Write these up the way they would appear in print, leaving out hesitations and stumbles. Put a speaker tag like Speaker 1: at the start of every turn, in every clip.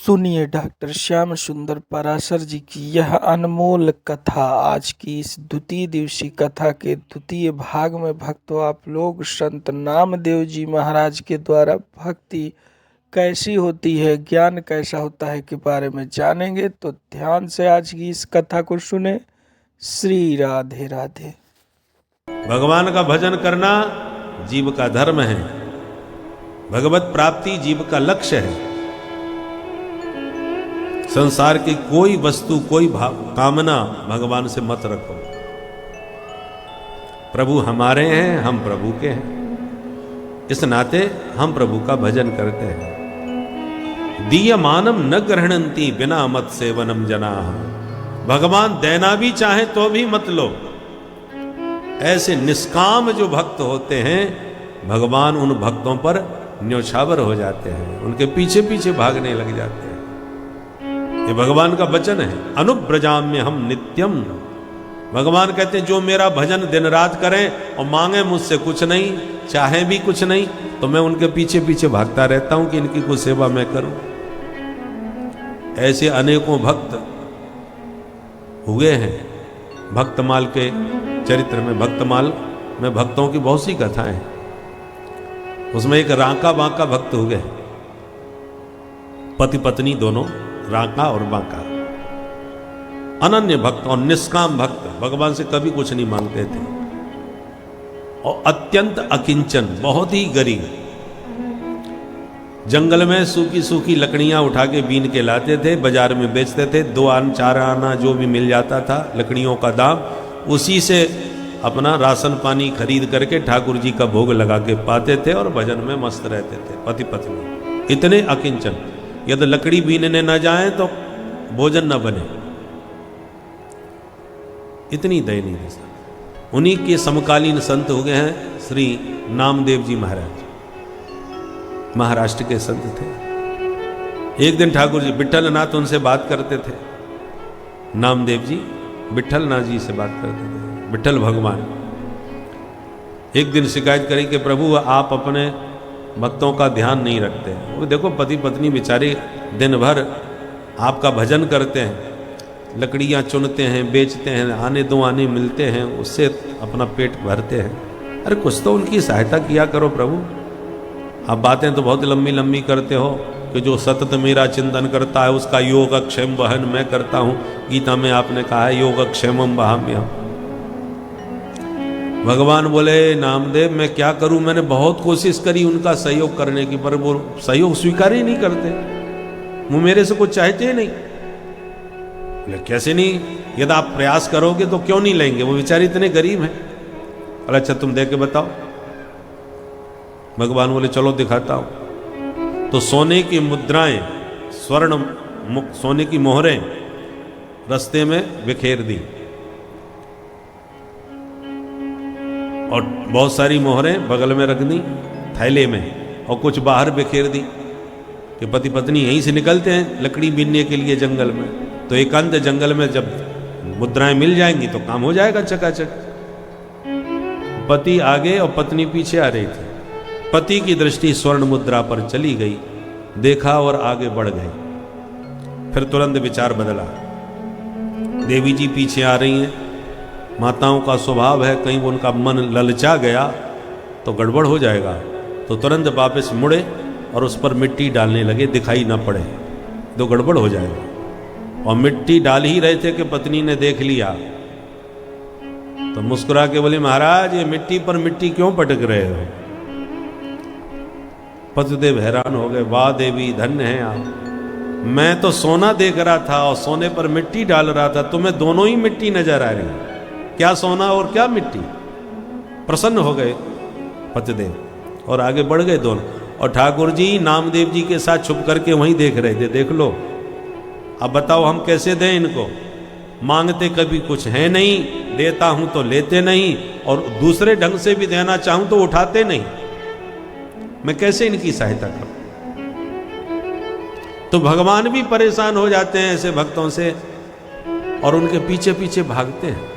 Speaker 1: सुनिए डॉक्टर श्याम सुंदर पराशर जी की यह अनमोल कथा। आज की इस द्वितीय दिवसीय कथा के द्वितीय भाग में भक्तों आप लोग संत नामदेव जी महाराज के द्वारा भक्ति कैसी होती है, ज्ञान कैसा होता है के बारे में जानेंगे। तो ध्यान से आज की इस कथा को सुने। श्री राधे राधे।
Speaker 2: भगवान का भजन करना जीव का धर्म है, भगवत प्राप्ति जीव का लक्ष्य है। संसार की कोई वस्तु, कोई कामना भगवान से मत रखो। प्रभु हमारे हैं, हम प्रभु के हैं, इस नाते हम प्रभु का भजन करते हैं। दीयमानम न ग्रहणंती बिना मत सेवनम जना। भगवान देना भी चाहे तो भी मत लो। ऐसे निष्काम जो भक्त होते हैं, भगवान उन भक्तों पर न्योछावर हो जाते हैं, उनके पीछे पीछे भागने लग जाते हैं। ये भगवान का वचन है। अनुब्रजाम्य हम नित्यम। भगवान कहते हैं जो मेरा भजन दिन रात करें और मांगे मुझसे कुछ नहीं, चाहे भी कुछ नहीं, तो मैं उनके पीछे पीछे भागता रहता हूं कि इनकी कुछ सेवा मैं करूं। ऐसे अनेकों भक्त हुए हैं। भक्तमाल के चरित्र में, भक्तमाल में भक्तों की बहुत सी कथाएं, उसमें एक रांका बांका भक्त हुए, पति पत्नी दोनों, रांका और बांका। अनन्य भक्त और निष्काम भक्त, भगवान से कभी कुछ नहीं मांगते थे, और अत्यंत अकिंचन, बहुत ही गरीब। जंगल में सूखी सूखी लकड़ियां उठा के बीन के लाते थे, बाजार में बेचते थे। 2 आना 4 आना जो भी मिल जाता था लकड़ियों का दाम, उसी से अपना राशन पानी खरीद करके ठाकुर जी का भोग लगा के पाते थे और भजन में मस्त रहते थे पति पत्नी। इतने अकिंचन, यदि लकड़ी बीनने न जाए तो भोजन न बने, इतनी दयनीय दशा। उन्हीं के समकालीन संत हो गए हैं श्री नामदेव जी महाराज। महाराष्ट्र के संत थे। एक दिन ठाकुर जी विठलनाथ उनसे बात करते थे। नामदेव जी विठलनाथ जी से बात करते थे, विठल भगवान। एक दिन शिकायत करी कि प्रभु आप अपने भक्तों का ध्यान नहीं रखते। वो देखो पति पत्नी बेचारे दिन भर आपका भजन करते हैं, लकड़ियाँ चुनते हैं, बेचते हैं, आने दो आने मिलते हैं, उससे अपना पेट भरते हैं। अरे कुछ तो उनकी सहायता किया करो प्रभु। आप बातें तो बहुत लंबी लंबी करते हो कि जो सतत मेरा चिंतन करता है उसका योगक्षेम वहन मैं करता हूँ। गीता में आपने कहा है योगक्षेमम वहाम्यहम्। भगवान बोले नामदेव मैं क्या करूं, मैंने बहुत कोशिश करी उनका सहयोग करने की, पर वो सहयोग स्वीकार ही नहीं करते। वो मेरे से कुछ चाहते ही नहीं। बोले कैसे नहीं, यदि आप प्रयास करोगे तो क्यों नहीं लेंगे, वो बेचारे इतने गरीब हैं। अरे अच्छा तुम दे के बताओ। भगवान बोले चलो दिखाता हूं। तो सोने की मुद्राएं, स्वर्ण सोने की मोहरें रास्ते में बिखेर दी, और बहुत सारी मोहरें बगल में रख दी थैले में, और कुछ बाहर बिखेर दी कि पति पत्नी यहीं से निकलते हैं लकड़ी बीनने के लिए जंगल में, तो एकांत जंगल में जब मुद्राएं मिल जाएंगी तो काम हो जाएगा चकाचक। पति आगे और पत्नी पीछे आ रही थी। पति की दृष्टि स्वर्ण मुद्रा पर चली गई, देखा और आगे बढ़ गए। फिर तुरंत विचार बदला। देवी जी पीछे आ रही हैं, माताओं का स्वभाव है कहीं वो उनका मन ललचा गया तो गड़बड़ हो जाएगा। तो तुरंत वापस मुड़े और उस पर मिट्टी डालने लगे, दिखाई ना पड़े तो गड़बड़ हो जाएगा। और मिट्टी डाल ही रहे थे कि पत्नी ने देख लिया, तो मुस्कुरा के बोले महाराज ये मिट्टी पर मिट्टी क्यों पटक रहे हो। पतिदेव हैरान हो गए, वाह देवी धन्य हैं आप, मैं तो सोना देख रहा था और सोने पर मिट्टी डाल रहा था, तुम्हें दोनों ही मिट्टी नजर आ रही, क्या सोना और क्या मिट्टी। प्रसन्न हो गए पतिदेव और आगे बढ़ गए दोनों। और ठाकुर जी नामदेव जी के साथ छुप करके वहीं देख रहे थे। देख लो अब बताओ हम कैसे दें इनको, मांगते कभी कुछ है नहीं, देता हूं तो लेते नहीं, और दूसरे ढंग से भी देना चाहूं तो उठाते नहीं। मैं कैसे इनकी सहायता करूं। तो भगवान भी परेशान हो जाते हैं ऐसे भक्तों से और उनके पीछे पीछे भागते हैं।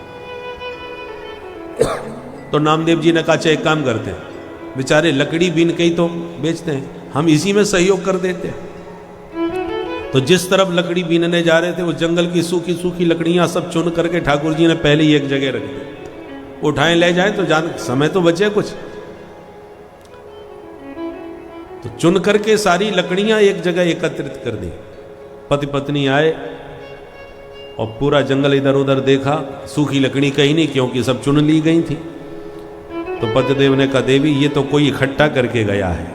Speaker 2: तो नामदेव जी ने कहा एक काम करते हैं, बेचारे लकड़ी बीन के ही तो बेचते हैं, हम इसी में सहयोग कर देते हैं। तो जिस तरफ लकड़ी बीनने जा रहे थे वो जंगल की सूखी सूखी लकड़ियां सब चुन करके ठाकुर जी ने पहले ही एक जगह रख दी। उठाएं ले जाएं तो जान समय तो बचे कुछ, तो चुन करके सारी लकड़ियां एक जगह एकत्रित कर दी। पति पत्नी आए और पूरा जंगल इधर उधर देखा, सूखी लकड़ी कहीं नहीं क्योंकि सब चुन ली गई थी। तो पतिदेव ने कहा देवी ये तो कोई इकट्ठा करके गया है,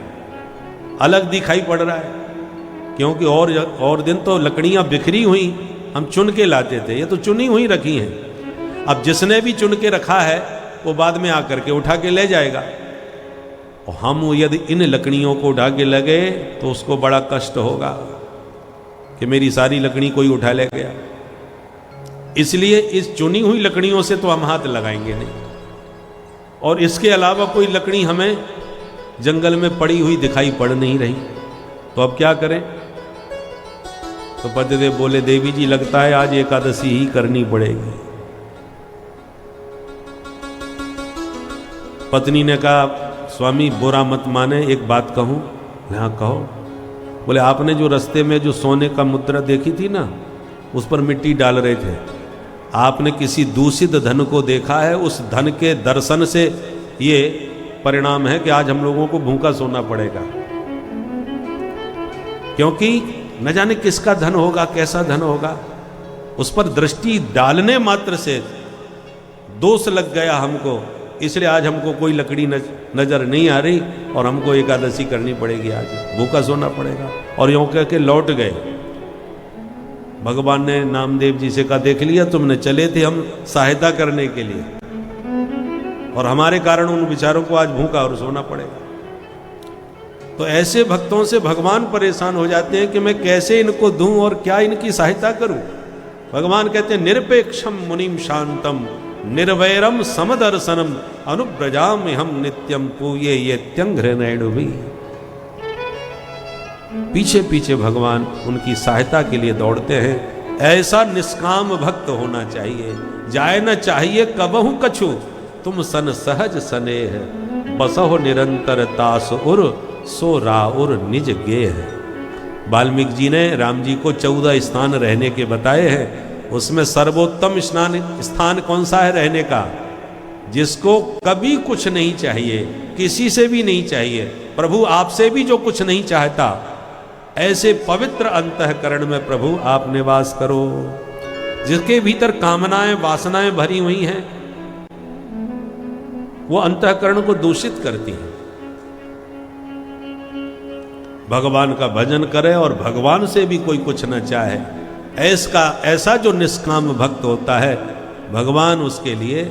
Speaker 2: अलग दिखाई पड़ रहा है, क्योंकि और दिन तो लकड़ियां बिखरी हुई हम चुन के लाते थे, ये तो चुनी हुई रखी हैं। अब जिसने भी चुन के रखा है वो बाद में आकर के उठा के ले जाएगा, और हम यदि इन लकड़ियों को उठा के लगे तो उसको बड़ा कष्ट होगा कि मेरी सारी लकड़ी कोई उठा ले गया। इसलिए इस चुनी हुई लकड़ियों से तो हम हाथ लगाएंगे नहीं, और इसके अलावा कोई लकड़ी हमें जंगल में पड़ी हुई दिखाई पड़ नहीं रही, तो अब क्या करें। तो पतिदेव बोले देवी जी लगता है आज एकादशी ही करनी पड़ेगी। पत्नी ने कहा स्वामी बुरा मत माने, एक बात कहूं। हाँ कहो। बोले आपने जो रास्ते में जो सोने का मुद्रा देखी थी ना, उस पर मिट्टी डाल रहे थे, आपने किसी दूषित धन को देखा है? उस धन के दर्शन से ये परिणाम है कि आज हम लोगों को भूखा सोना पड़ेगा, क्योंकि न जाने किसका धन होगा, कैसा धन होगा। उस पर दृष्टि डालने मात्र से दोष लग गया हमको, इसलिए आज हमको कोई लकड़ी नजर नहीं आ रही और हमको एकादशी करनी पड़ेगी, आज भूखा सोना पड़ेगा। और यूं कह के लौट गए। भगवान ने नामदेव जी से कहा देख लिया तुमने, चले थे हम सहायता करने के लिए और हमारे कारण उन बेचारों को आज भूखा और सोना पड़ेगा। तो ऐसे भक्तों से भगवान परेशान हो जाते हैं कि मैं कैसे इनको दूं और क्या इनकी सहायता करूं। भगवान कहते हैं निरपेक्षम मुनिम शांतम निर्वैरम समदर्शनम अनुब्रजाम हम नित्यम पूये ये त्यंघ्रनैणु भी। पीछे पीछे भगवान उनकी सहायता के लिए दौड़ते हैं। ऐसा निष्काम भक्त होना चाहिए। जाए न चाहिए कबहु कछु तुम सन सहज स्नेह, बसहो निरंतर तास उर सो राउर निज गेह। वाल्मीकि जी ने राम जी को 14 स्थान रहने के बताए हैं, उसमें सर्वोत्तम स्थान कौन सा है रहने का? जिसको कभी कुछ नहीं चाहिए, किसी से भी नहीं चाहिए, प्रभु आपसे भी जो कुछ नहीं चाहता, ऐसे पवित्र अंतःकरण में प्रभु आप निवास करो। जिसके भीतर कामनाएं वासनाएं भरी हुई हैं वो अंतःकरण को दूषित करती हैं। भगवान का भजन करे और भगवान से भी कोई कुछ न चाहे, ऐसा जो निष्काम भक्त होता है, भगवान उसके लिए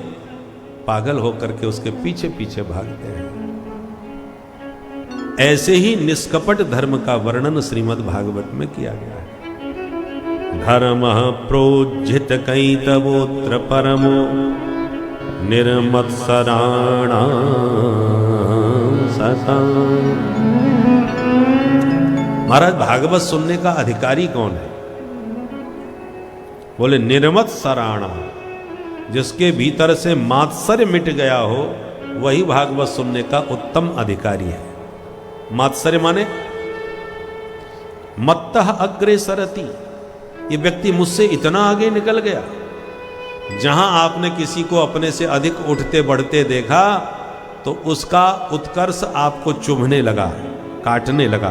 Speaker 2: पागल होकर के उसके पीछे पीछे भागते हैं। ऐसे ही निष्कपट धर्म का वर्णन श्रीमद् भागवत में किया गया है। धर्म प्रोज्झित कैतवोत्र परमो निर्मत्सराणा सता। महाराज भागवत सुनने का अधिकारी कौन है? बोले निर्मत्सराणा, जिसके भीतर से मात्सर्य मिट गया हो वही भागवत सुनने का उत्तम अधिकारी है। मात्सर्य माने मत्तः अग्रे सरति, ये व्यक्ति मुझसे इतना आगे निकल गया। जहां आपने किसी को अपने से अधिक उठते बढ़ते देखा तो उसका उत्कर्ष आपको चुभने लगा, काटने लगा,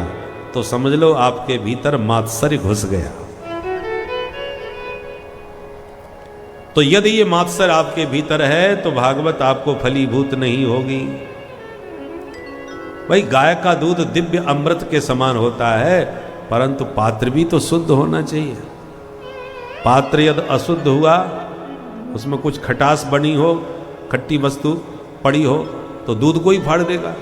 Speaker 2: तो समझ लो आपके भीतर मात्सर्य घुस गया। तो यदि ये मात्सर्य आपके भीतर है तो भागवत आपको फलीभूत नहीं होगी। भाई गाय का दूध दिव्य अमृत के समान होता है, परंतु पात्र भी तो शुद्ध होना चाहिए। पात्र यदि अशुद्ध हुआ, उसमें कुछ खटास बनी हो, खट्टी वस्तु पड़ी हो, तो दूध को ही फाड़ देगा।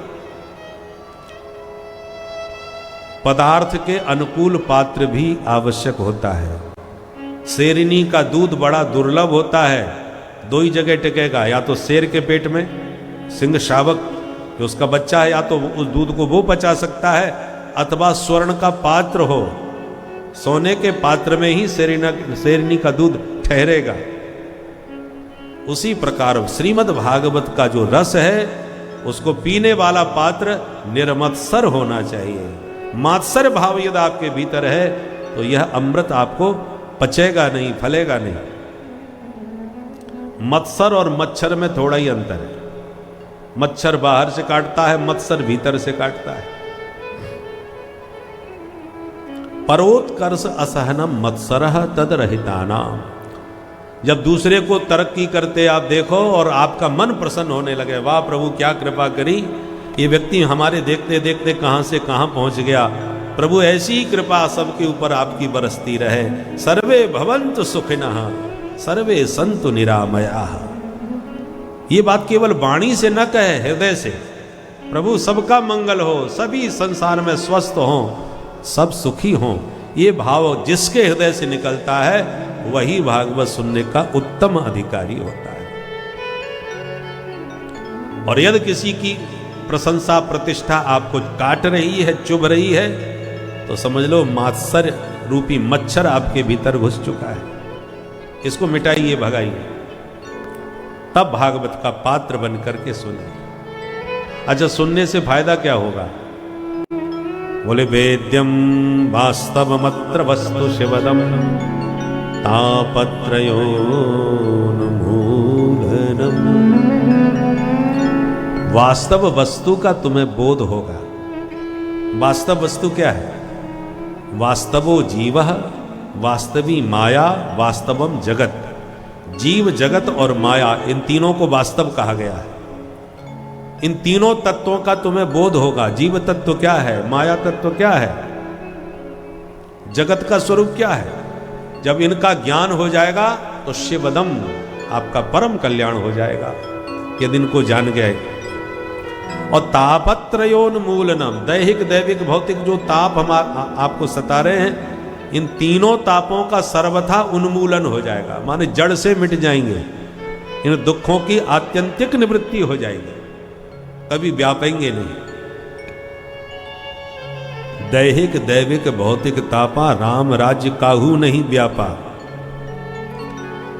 Speaker 2: पदार्थ के अनुकूल पात्र भी आवश्यक होता है। शेरनी का दूध बड़ा दुर्लभ होता है, दो ही जगह टिकेगा, या तो शेर के पेट में सिंह शावक जो उसका बच्चा है, या तो उस दूध को वो पचा सकता है, अथवा स्वर्ण का पात्र हो, सोने के पात्र में ही शेरनी का दूध ठहरेगा। उसी प्रकार श्रीमद् भागवत का जो रस है उसको पीने वाला पात्र निर्मत्सर होना चाहिए। मात्सर्य भाव यदि आपके भीतर है तो यह अमृत आपको पचेगा नहीं, फलेगा नहीं। मत्सर और मच्छर में थोड़ा ही अंतर है। मच्छर बाहर से काटता है, मत्सर भीतर से काटता है। परोत्कर्ष असहनम मत्सरः तदरहितानाम। जब दूसरे को तरक्की करते आप देखो और आपका मन प्रसन्न होने लगे, वाह प्रभु क्या कृपा करी, ये व्यक्ति हमारे देखते देखते कहां से कहां पहुंच गया। प्रभु ऐसी ही कृपा सबके ऊपर आपकी बरसती रहे। सर्वे भवन्तु सुखिनः सर्वे सन्तु निरामयाः। ये बात केवल वाणी से न कहे, हृदय से। प्रभु सबका मंगल हो, सभी संसार में स्वस्थ हों, सब सुखी हों। ये भाव जिसके हृदय से निकलता है वही भागवत सुनने का उत्तम अधिकारी होता है। और यदि किसी की प्रशंसा प्रतिष्ठा आपको काट रही है, चुभ रही है, तो समझ लो मात्सर्य रूपी मच्छर आपके भीतर घुस चुका है। इसको मिटाइए, भगाइए, तब भागवत का पात्र बन करके सुनिए। अच्छा, सुनने से फायदा क्या होगा? बोले वेद्यम वास्तवमत्र वस्तु शिवदम तापत्रयोन्मूलनम। वास्तव वस्तु का तुम्हें बोध होगा। वास्तव वस्तु क्या है? वास्तवो जीवः वास्तवी माया वास्तवम जगत। जीव, जगत और माया, इन तीनों को वास्तव कहा गया है। इन तीनों तत्वों का तुम्हें बोध होगा। जीव तत्व क्या है, माया तत्व क्या है, जगत का स्वरूप क्या है। जब इनका ज्ञान हो जाएगा तो शिवदम, आपका परम कल्याण हो जाएगा, यदि इनको जान गए। और तापत्रयोन्मूलनम, दैहिक दैविक भौतिक जो ताप हम आपको सता रहे हैं, इन तीनों तापों का सर्वथा उन्मूलन हो जाएगा, माने जड़ से मिट जाएंगे। इन दुखों की आत्यंतिक निवृत्ति हो जाएगी, कभी व्यापेंगे नहीं। दैहिक दैविक भौतिक तापा राम राज्य काहू नहीं व्यापा।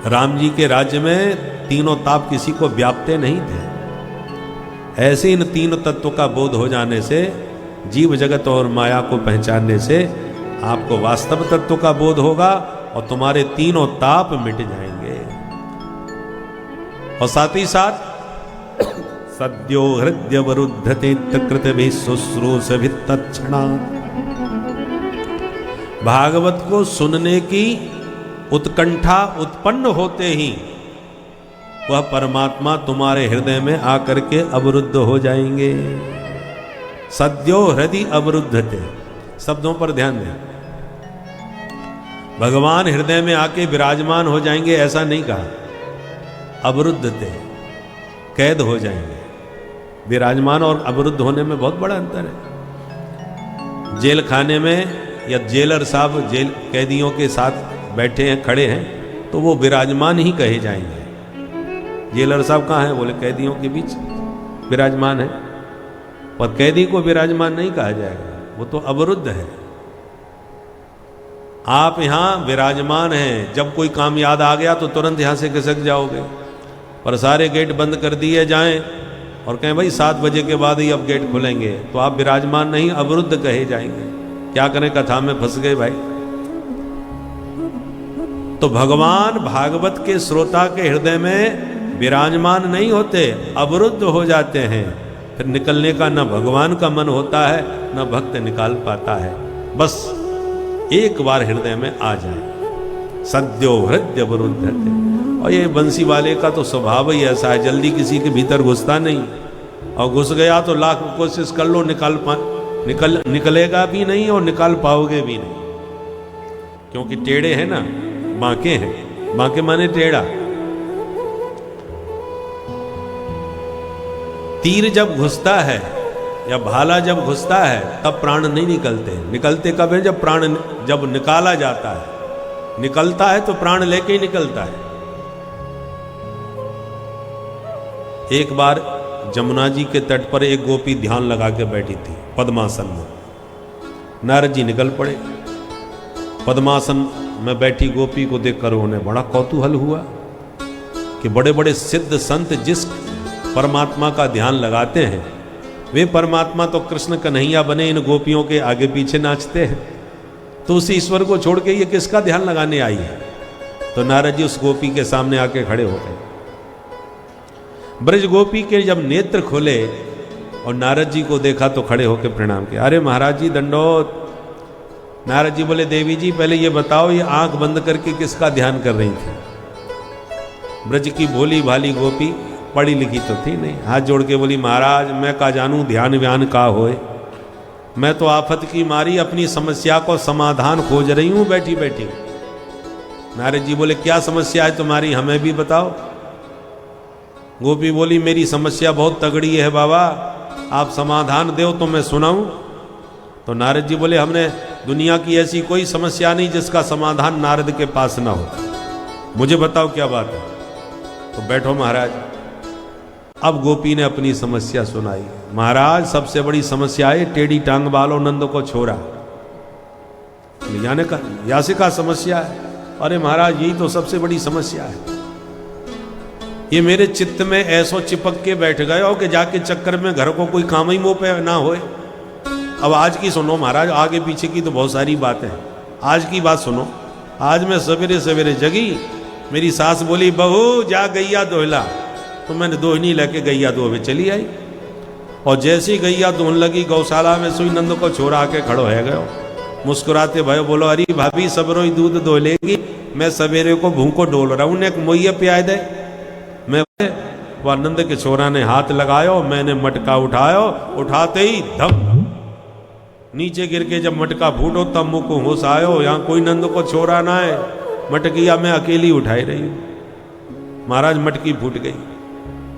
Speaker 2: राम जी के राज्य में तीनों ताप किसी को व्यापते नहीं थे। ऐसे इन तीन तत्वों का बोध हो जाने से, जीव जगत और माया को पहचानने से आपको वास्तव तत्व का बोध होगा और तुम्हारे तीनों ताप मिट जाएंगे। और साथ ही साथ सद्यो हृदय वरुद्धते कृत भी शुश्रूषभि तत्क्षणात्। भागवत को सुनने की उत्कंठा उत्पन्न होते ही वह परमात्मा तुम्हारे हृदय में आकर के अवरुद्ध हो जाएंगे। सद्यो हृदय अवरुद्धते, शब्दों पर ध्यान दें। भगवान हृदय में आके विराजमान हो जाएंगे ऐसा नहीं कहा, अवरुद्धते, कैद हो जाएंगे। विराजमान और अवरुद्ध होने में बहुत बड़ा अंतर है। जेल खाने में या जेलर साहब जेल कैदियों के साथ बैठे हैं, खड़े हैं, तो वो विराजमान ही कहे जाएंगे। जेलर साहब कहाँ हैं? बोले कैदियों के बीच विराजमान है। पर कैदी को विराजमान नहीं कहा जाएगा, वो तो अवरुद्ध है। आप यहां विराजमान हैं, जब कोई काम याद आ गया तो तुरंत यहां से खिसक जाओगे। पर सारे गेट बंद कर दिए जाएं और कहें भाई 7 बजे के बाद ही अब गेट खुलेंगे, तो आप विराजमान नहीं, अवरुद्ध कहे जाएंगे। क्या करें, कथा में फंस गए भाई। तो भगवान भागवत के श्रोता के हृदय में विराजमान नहीं होते, अवरुद्ध हो जाते हैं। फिर निकलने का न भगवान का मन होता है, न भक्त निकाल पाता है। बस एक बार हृदय में आ जाए। सद्यो हृदय अवरुद्धते। और ये बंसी वाले का तो स्वभाव ही ऐसा है, जल्दी किसी के भीतर घुसता नहीं, और घुस गया तो लाख कोशिश कर लो निकलेगा भी नहीं और निकाल पाओगे भी नहीं। क्योंकि टेढ़े हैं ना, बांके हैं, बांके माने टेढ़ा। तीर जब घुसता है या भाला जब घुसता है तब प्राण नहीं निकलते। निकलते कब है? जब प्राण, जब निकाला जाता है। निकलता है तो प्राण लेके ही निकलता है। एक बार जमुना जी के तट पर एक गोपी ध्यान लगा के बैठी थी पद्मासन में। नारद जी निकल पड़े। पद्मासन में बैठी गोपी को देखकर उन्हें बड़ा कौतूहल हुआ कि बड़े बड़े सिद्ध संत जिस परमात्मा का ध्यान लगाते हैं, वे परमात्मा तो कृष्ण कन्हैया बने इन गोपियों के आगे पीछे नाचते हैं। तो उस ईश्वर को छोड़ के ये किसका ध्यान लगाने आई है? तो नारद जी उस गोपी के सामने आके खड़े हो गए। ब्रज गोपी के जब नेत्र खोले और नारद जी को देखा तो खड़े होकर प्रणाम किया। अरे महाराज जी दंडोत। नारद जी बोले देवी जी पहले ये बताओ ये आंख बंद करके किसका ध्यान कर रही थी? ब्रज की भोली भाली गोपी पढ़ी लिखी तो थी नहीं, हाथ जोड़ के बोली महाराज मैं का जानू ध्यान व्यान का होए, मैं तो आफत की मारी अपनी समस्या को समाधान खोज रही हूं बैठी बैठी। नारद जी बोले क्या समस्या है तुम्हारी, हमें भी बताओ। गोपी बोली मेरी समस्या बहुत तगड़ी है बाबा, आप समाधान दो तो मैं सुनाऊं। तो नारद जी बोले हमने दुनिया की ऐसी कोई समस्या नहीं जिसका समाधान नारद के पास ना हो, मुझे बताओ क्या बात है। तो बैठो महाराज। अब गोपी ने अपनी समस्या सुनाई। महाराज सबसे बड़ी समस्या है टेढ़ी टांग वालों नंद को छोड़ा। याने का यासे का समस्या है? अरे महाराज यही तो सबसे बड़ी समस्या है, ये मेरे चित्त में ऐसो चिपक के बैठ गए हो कि जाके चक्कर में घर को कोई काम ही मुंह पे ना होए। अब आज की सुनो महाराज, आगे पीछे की तो बहुत सारी बातें हैं, आज की बात सुनो। आज मैं सवेरे सवेरे जगी, मेरी सास बोली बहू जा गैया दोहला, तो मैंने दोहनी लेके गैया दोहे चली आई। और जैसी गैया दोहन लगी गौशाला में सुई नंद को छोड़ा के खड़ो है गयो। मुस्कुराते भयो बोलो अरे भाभी सबरो ही दूध दो लेगी, मैं सवेरे को भूख को डोल रहा हूं, एक मोइया पियाए दे। मैं वह नंद के छोरा ने हाथ लगायो, मैंने मटका उठायो, उठाते ही धम नीचे गिर के जब मटका फूटो तब मुंह को होश आयो, यहाँ कोई नंद को छोरा ना है, मटकिया मैं अकेली उठाई रही हूं। महाराज मटकी फूट गई।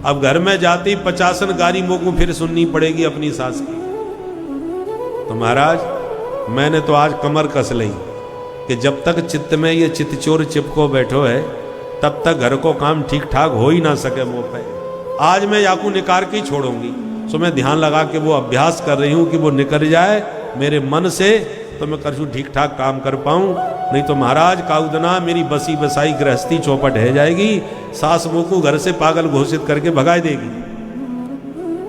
Speaker 2: अब घर में जाती 50 गारी मुंह को फिर सुननी पड़ेगी अपनी सास की। तो महाराज मैंने तो आज कमर कस ली कि जब तक चित्त में ये चितचोर चिपको बैठो है तब तक घर को काम ठीक ठाक हो ही ना सके मुंह पे। आज मैं याकू निकाल के ही छोड़ूंगी। सो मैं ध्यान लगा के वो अभ्यास कर रही हूं कि वो निकल जाए मेरे मन से, तो मैं कर ठीक ठाक काम कर पाऊं। नहीं तो महाराज काउदना मेरी बसी बसाई गृहस्थी चौपट है जाएगी, सास मुंह को घर से पागल घोषित करके भगा देगी।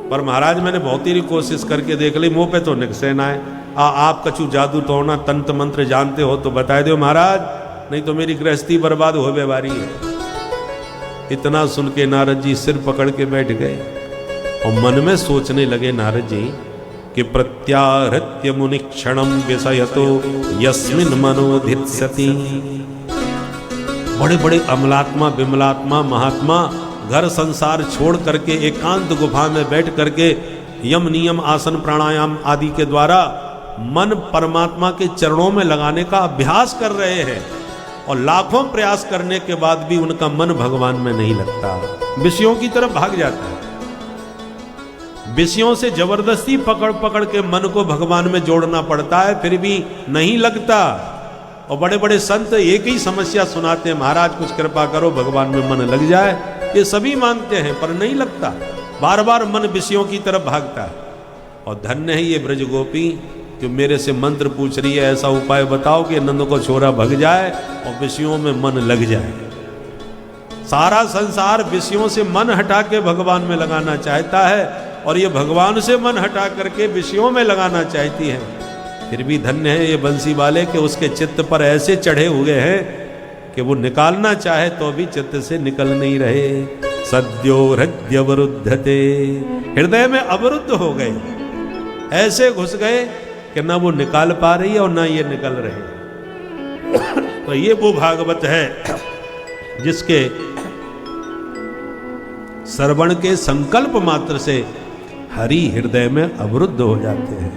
Speaker 2: पर महाराज मैंने बहुत ही कोशिश करके देख ली, मुंह पे तो निकसे ना है। आप कछु जादू टोना तंत्र मंत्र जानते हो तो बता दो महाराज, नहीं तो मेरी गृहस्थी बर्बाद हो बेवारी है। इतना सुन के नारद जी सिर पकड़ के बैठ गए और मन में सोचने लगे नारद जी कि प्रत्याहृत्य मुनि क्षणम विषयतो यस्मिन मनोधित्सति। बड़े बड़े अमलात्मा विमलात्मा महात्मा घर संसार छोड़ करके एकांत गुफा में बैठ करके यम नियम आसन प्राणायाम आदि के द्वारा मन परमात्मा के चरणों में लगाने का अभ्यास कर रहे हैं, और लाखों प्रयास करने के बाद भी उनका मन भगवान में नहीं लगता, विषयों की तरफ भाग जाता है। विषयों से जबरदस्ती पकड़ पकड़ के मन को भगवान में जोड़ना पड़ता है, फिर भी नहीं लगता। और बड़े बड़े संत एक ही समस्या सुनाते हैं, महाराज कुछ कृपा करो भगवान में मन लग जाए। ये सभी मांगते हैं पर नहीं लगता, बार बार मन विषयों की तरफ भागता है। और धन्य है ये ब्रज गोपी जो मेरे से मंत्र पूछ रही है, ऐसा उपाय बताओ कि नंद को छोरा भग जाए और विषयों में मन लग जाए। सारा संसार विषयों से मन हटा के भगवान में लगाना चाहता है, और ये भगवान से मन हटा करके विषयों में लगाना चाहती है। फिर भी धन्य है ये बंसी वाले के उसके चित्त पर ऐसे चढ़े हुए हैं कि वो निकालना चाहे तो भी चित्त से निकल नहीं रहे। सद्यो हृदय अवरुद्धते, हृदय में अवरुद्ध हो गए, ऐसे घुस गए कि ना वो निकाल पा रही है और ना ये निकल रहे। तो ये वो भागवत है जिसके श्रवण के संकल्प मात्र से हरि हृदय में अवरुद्ध हो जाते हैं।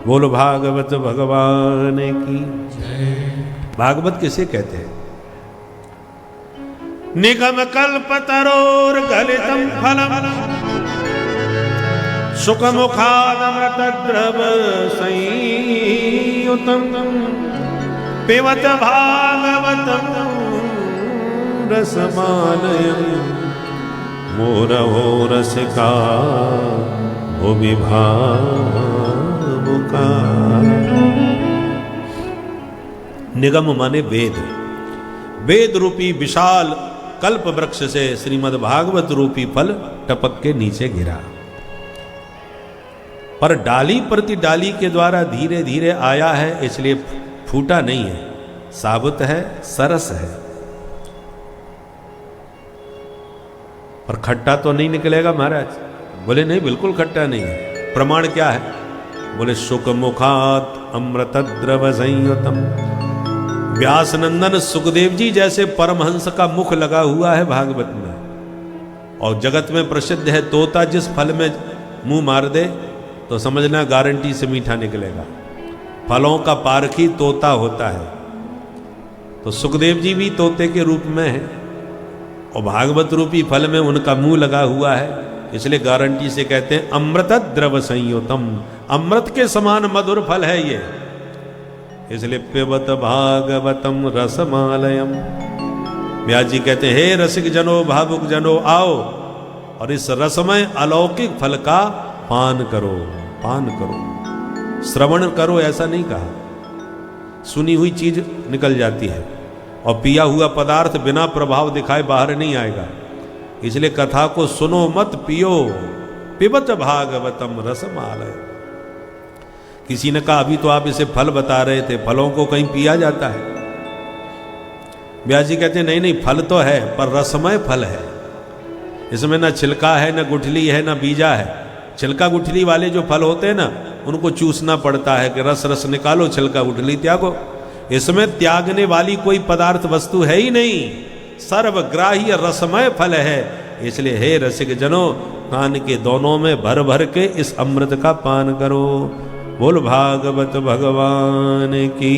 Speaker 2: बोलो भागवत भगवान की जय। भागवत किसे कहते हैं? निगम कल्प तरोर गलितम फलम सुख मुखादमृत द्रव संयुतम पिबत भागवतम रसमालयम मोरहो रसिका भुवि भावुका। निगम माने वेद, वेद रूपी विशाल कल्प वृक्ष से श्रीमद् भागवत रूपी फल टपक के नीचे गिरा, पर डाली प्रति डाली के द्वारा धीरे धीरे आया है, इसलिए छूटा नहीं है, साबुत है, सरस है। पर खट्टा तो नहीं निकलेगा महाराज। बोले नहीं, बिल्कुल खट्टा नहीं है। प्रमाण क्या है? बोले शुक मुखात अमृत द्रव संयुतम। व्यास नंदन सुखदेव जी जैसे परमहंस का मुख लगा हुआ है भागवत में, और जगत में प्रसिद्ध है तोता जिस फल में मुंह मार दे तो समझना गारंटी से मीठा निकलेगा। फलों का पारखी तोता होता है, तो सुखदेव जी भी तोते के रूप में है, और भागवत रूपी फल में उनका मुंह लगा हुआ है, इसलिए गारंटी से कहते हैं अमृत द्रव संयुतम। अमृत के समान मधुर फल है ये, इसलिए पिबत भागवतम रसमालयम। व्यास जी कहते हैं हे रसिक जनो भावुक जनो आओ और इस रसमय अलौकिक फल का पान करो, पान करो, श्रवण करो ऐसा नहीं कहा। सुनी हुई चीज निकल जाती है और पिया हुआ पदार्थ बिना प्रभाव दिखाए बाहर नहीं आएगा, इसलिए कथा को सुनो मत पियो। पिबत भागवतम रसमालय। किसी ने कहा अभी तो आप इसे फल बता रहे थे, फलों को कहीं पिया जाता है? व्यास जी कहते हैं नहीं नहीं, फल तो है पर रसमय फल है, इसमें ना छिलका है, ना गुठली है, ना बीजा है। छिलका गुठली वाले जो फल होते हैं ना, उनको चूसना पड़ता है कि रस रस निकालो, छिलका गुठली त्यागो। इसमें त्यागने वाली कोई पदार्थ वस्तु है ही नहीं, सर्वग्राह्य रसमय फल है। इसलिए हे रसिक जनो कान के दोनों में भर भर के इस अमृत का पान करो। बोल भागवत भगवान की।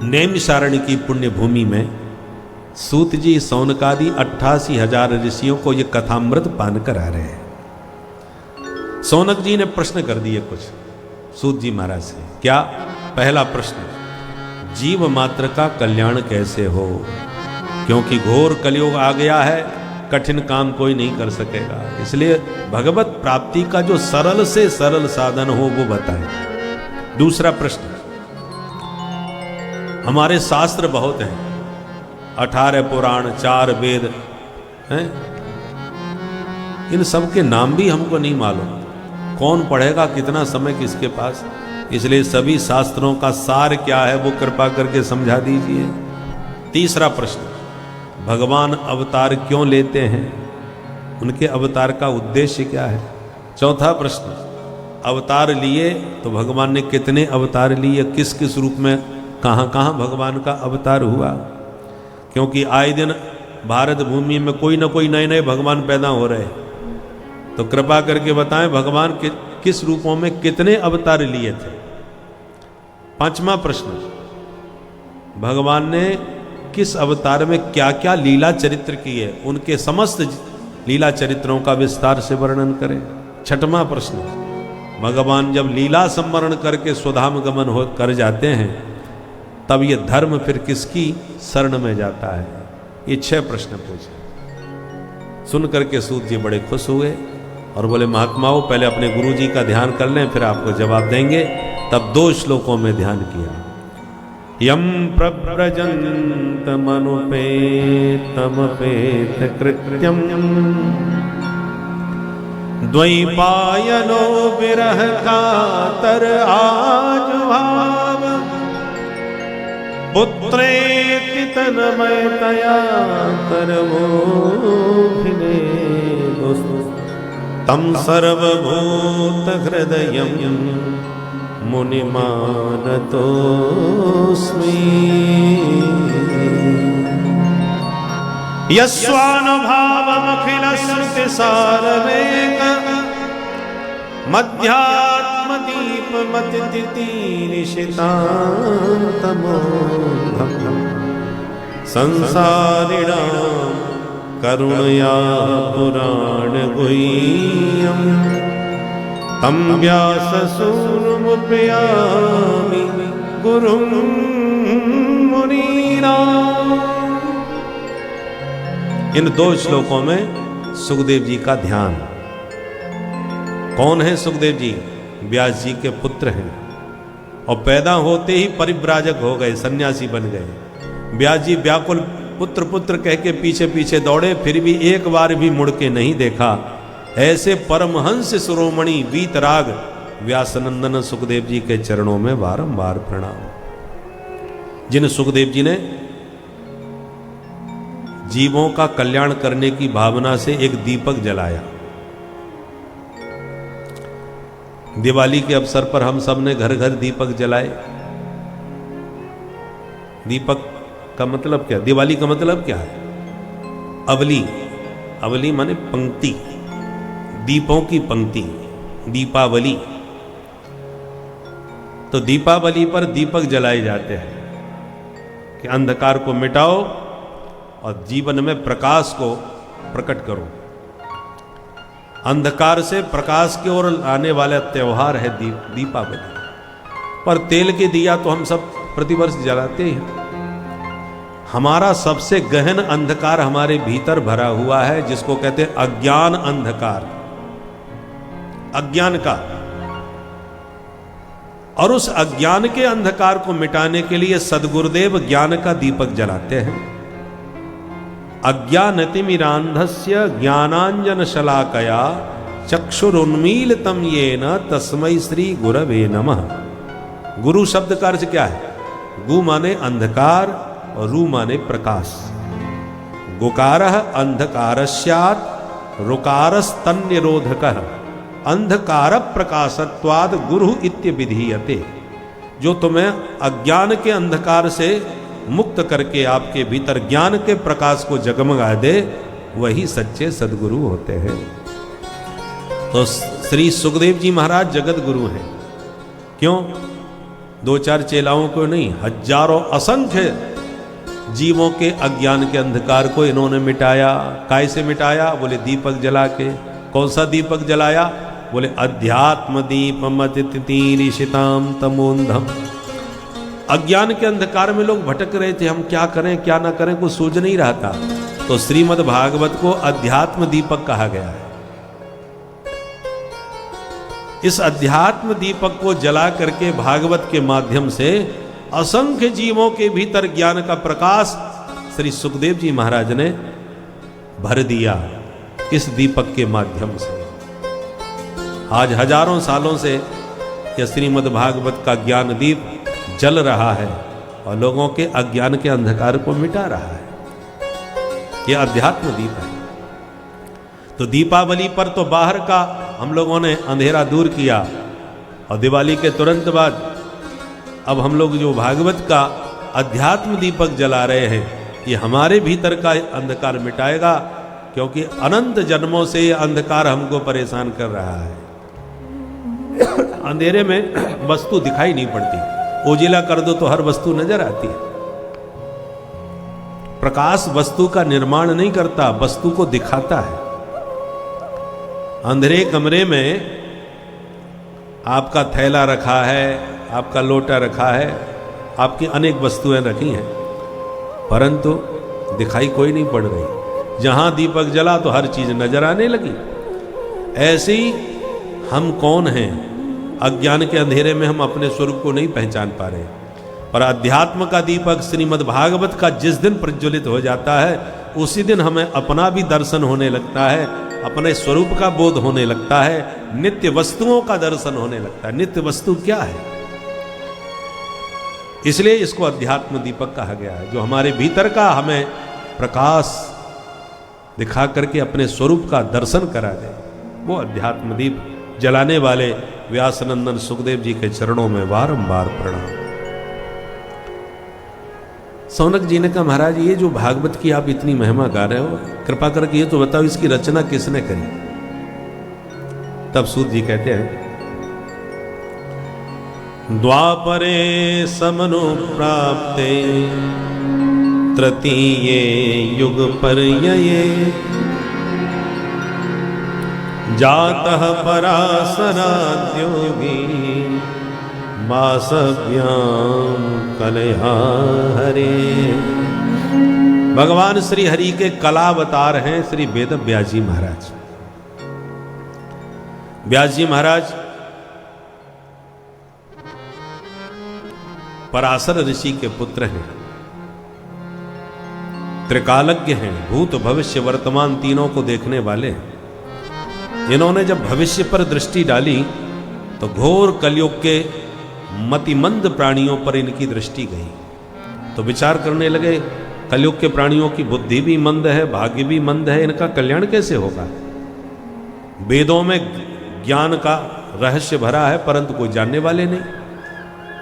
Speaker 2: नैमिषारण्य की पुण्य भूमि में सूत जी सौनकादि 88,000 ऋषियों को ये कथामृत पान करा रहे हैं। सौनक जी ने प्रश्न कर दिए कुछ सूत जी महाराज से। क्या? पहला प्रश्न, जीव मात्र का कल्याण कैसे हो? क्योंकि घोर कलयुग आ गया है, कठिन काम कोई नहीं कर सकेगा, इसलिए भगवत प्राप्ति का जो सरल से सरल साधन हो वो बताएं। दूसरा प्रश्न, हमारे शास्त्र बहुत हैं, 18 पुराण, 4 वेद हैं, इन सब के नाम भी हमको नहीं मालूम, कौन पढ़ेगा, कितना समय किसके पास, इसलिए सभी शास्त्रों का सार क्या है वो कृपा करके समझा दीजिए। तीसरा प्रश्न, भगवान अवतार क्यों लेते हैं, उनके अवतार का उद्देश्य क्या है। चौथा प्रश्न, अवतार लिए तो भगवान ने कितने अवतार लिए, किस किस रूप में, कहाँ कहाँ भगवान का अवतार हुआ, क्योंकि आए दिन भारत भूमि में कोई ना कोई नए नए भगवान पैदा हो रहे, तो कृपा करके बताएं भगवान किस रूपों में कितने अवतार लिए थे। पांचवा प्रश्न, भगवान ने किस अवतार में क्या क्या लीला चरित्र किए, उनके समस्त लीला चरित्रों का विस्तार से वर्णन करें। छठवां प्रश्न, भगवान जब लीला संवरण करके स्वधाम गमन हो कर जाते हैं तब ये धर्म फिर किसकी शरण में जाता है। ये 6 प्रश्न पूछे। सुन करके सूत जी बड़े खुश हुए और बोले महात्माओं पहले अपने गुरु जी का ध्यान कर लें, फिर आपको जवाब देंगे। तब 2 श्लोकों में ध्यान किया। यम प्रव्रजन्तमनुपेतमपेत कृत्यम द्वैपायनो विरह कातर आजुभाव पुत्रेति तन्मयतया करमोभिने तम सर्वभूत हृदयं मुनिमानतोस्मि। यस्वानुभावमखिलश्रुतिसारमेक मध्यात्मदीपमतिथिनिशितान्तमोघम् संसारिणां करुणया पुराणगुह्यम् तं व्याससूनुमुपयामि गुरुं मुनीनाम्। इन 2 श्लोकों में सुखदेव जी का ध्यान। कौन है सुखदेव जी? व्यास जी के पुत्र हैं और पैदा होते ही परिव्राजक हो गए, सन्यासी बन गए। व्यास जी व्याकुल पुत्र पुत्र कह के पीछे पीछे दौड़े, फिर भी एक बार भी मुड़ के नहीं देखा। ऐसे परमहंस शिरोमणि वीतराग व्यासनंदन सुखदेव जी के चरणों में बारंबार प्रणाम। जिन सुखदेव जी ने जीवों का कल्याण करने की भावना से एक दीपक जलाया। दिवाली के अवसर पर हम सब ने घर घर दीपक जलाए। दीपक का मतलब क्या? दिवाली का मतलब क्या है? अवली, अवली माने पंक्ति, दीपों की पंक्ति, दीपावली। तो दीपावली पर दीपक जलाए जाते हैं कि अंधकार को मिटाओ और जीवन में प्रकाश को प्रकट करो। अंधकार से प्रकाश की ओर आने वाला त्योहार है दीपावली। पर तेल के दिया तो हम सब प्रतिवर्ष जलाते हैं। हमारा सबसे गहन अंधकार हमारे भीतर भरा हुआ है, जिसको कहते हैं अज्ञान अंधकार, अज्ञान का। और उस अज्ञान के अंधकार को मिटाने के लिए सद्गुरुदेव ज्ञान का दीपक जलाते हैं। अज्ञानतिमिरांधस्य ज्ञानांजन शलाकया चक्षुरुन्मीलितं येन तस्मै श्री गुरवे नमः। गुरु शब्द का अर्थ क्या है? गु माने अंधकार और रू माने प्रकाश। गुकारः अंधकारस्यात् रुकारस्तन्निरोधकः अंधकार प्रकाशत्वाद गुरु इत्य विधीयते। जो तुम्हें अज्ञान के अंधकार से मुक्त करके आपके भीतर ज्ञान के प्रकाश को जगमगा दे, वही सच्चे सद्गुरु होते हैं। तो श्री सुखदेव जी महाराज जगत गुरु हैं। क्यों? दो चार चेलाओं को नहीं, हजारों असंख्य जीवों के अज्ञान के अंधकार को इन्होंने मिटाया। काय से मिटाया? बोले दीपक जला के। कौन सा दीपक जलाया? बोले अध्यात्म दीपमतितीरिषिताम तमोंधम। अज्ञान के अंधकार में लोग भटक रहे थे, हम क्या करें क्या ना करें, कुछ सूझ नहीं रहा था। तो श्रीमद् भागवत को अध्यात्म दीपक कहा गया है। इस अध्यात्म दीपक को जला करके भागवत के माध्यम से असंख्य जीवों के भीतर ज्ञान का प्रकाश श्री सुखदेव जी महाराज ने भर दिया इस दीपक के माध्यम से। आज हजारों सालों से यह श्रीमद् भागवत का ज्ञान दीप जल रहा है और लोगों के अज्ञान के अंधकार को मिटा रहा है। यह अध्यात्म दीप है। तो दीपावली पर तो बाहर का हम लोगों ने अंधेरा दूर किया, और दिवाली के तुरंत बाद अब हम लोग जो भागवत का अध्यात्म दीपक जला रहे हैं, ये हमारे भीतर का अंधकार मिटाएगा। क्योंकि अनंत जन्मों से ये अंधकार हमको परेशान कर रहा है। अंधेरे में वस्तु दिखाई नहीं पड़ती, उजिला कर दो तो हर वस्तु नजर आती है। प्रकाश वस्तु का निर्माण नहीं करता, वस्तु को दिखाता है। अंधेरे कमरे में आपका थैला रखा है, आपका लोटा रखा है, आपकी अनेक वस्तुएं रखी हैं, परंतु दिखाई कोई नहीं पड़ रही। जहां दीपक जला तो हर चीज नजर आने लगी। ऐसे ही हम कौन हैं? अज्ञान के अंधेरे में हम अपने स्वरूप को नहीं पहचान पा रहे। पर अध्यात्म का दीपक श्रीमद् भागवत का जिस दिन प्रज्वलित हो जाता है, उसी दिन हमें अपना भी दर्शन होने लगता है, अपने स्वरूप का बोध होने लगता है, नित्य वस्तुओं का दर्शन होने लगता है। नित्य वस्तु क्या है? इसलिए इसको अध्यात्म दीपक कहा गया है, जो हमारे भीतर का हमें प्रकाश दिखा करके अपने स्वरूप का दर्शन करा दे। वो अध्यात्म दीप जलाने वाले व्यासनंदन सुखदेव जी के चरणों में बारंबार प्रणाम। सौनक जी ने कहा, महाराज ये जो भागवत की आप इतनी महिमा गा रहे हो, कृपा करके ये तो बताओ इसकी रचना किसने करी? तब सूत जी कहते हैं, द्वापरे समनु प्राप्ते तृतीये युग पर्यये जातः पराशराद्योगी वासव्याम कलया हरे। भगवान श्री हरि के कला अवतार हैं श्री वेद व्यास जी महाराज। व्यास जी महाराज पराशर ऋषि के पुत्र हैं, त्रिकालज्ञ हैं, भूत भविष्य वर्तमान तीनों को देखने वाले हैं। इन्होंने जब भविष्य पर दृष्टि डाली तो घोर कलयुग के मतिमंद प्राणियों पर इनकी दृष्टि गई। तो विचार करने लगे, कलयुग के प्राणियों की बुद्धि भी मंद है, भाग्य भी मंद है, इनका कल्याण कैसे होगा। वेदों में ज्ञान का रहस्य भरा है, परंतु कोई जानने वाले नहीं।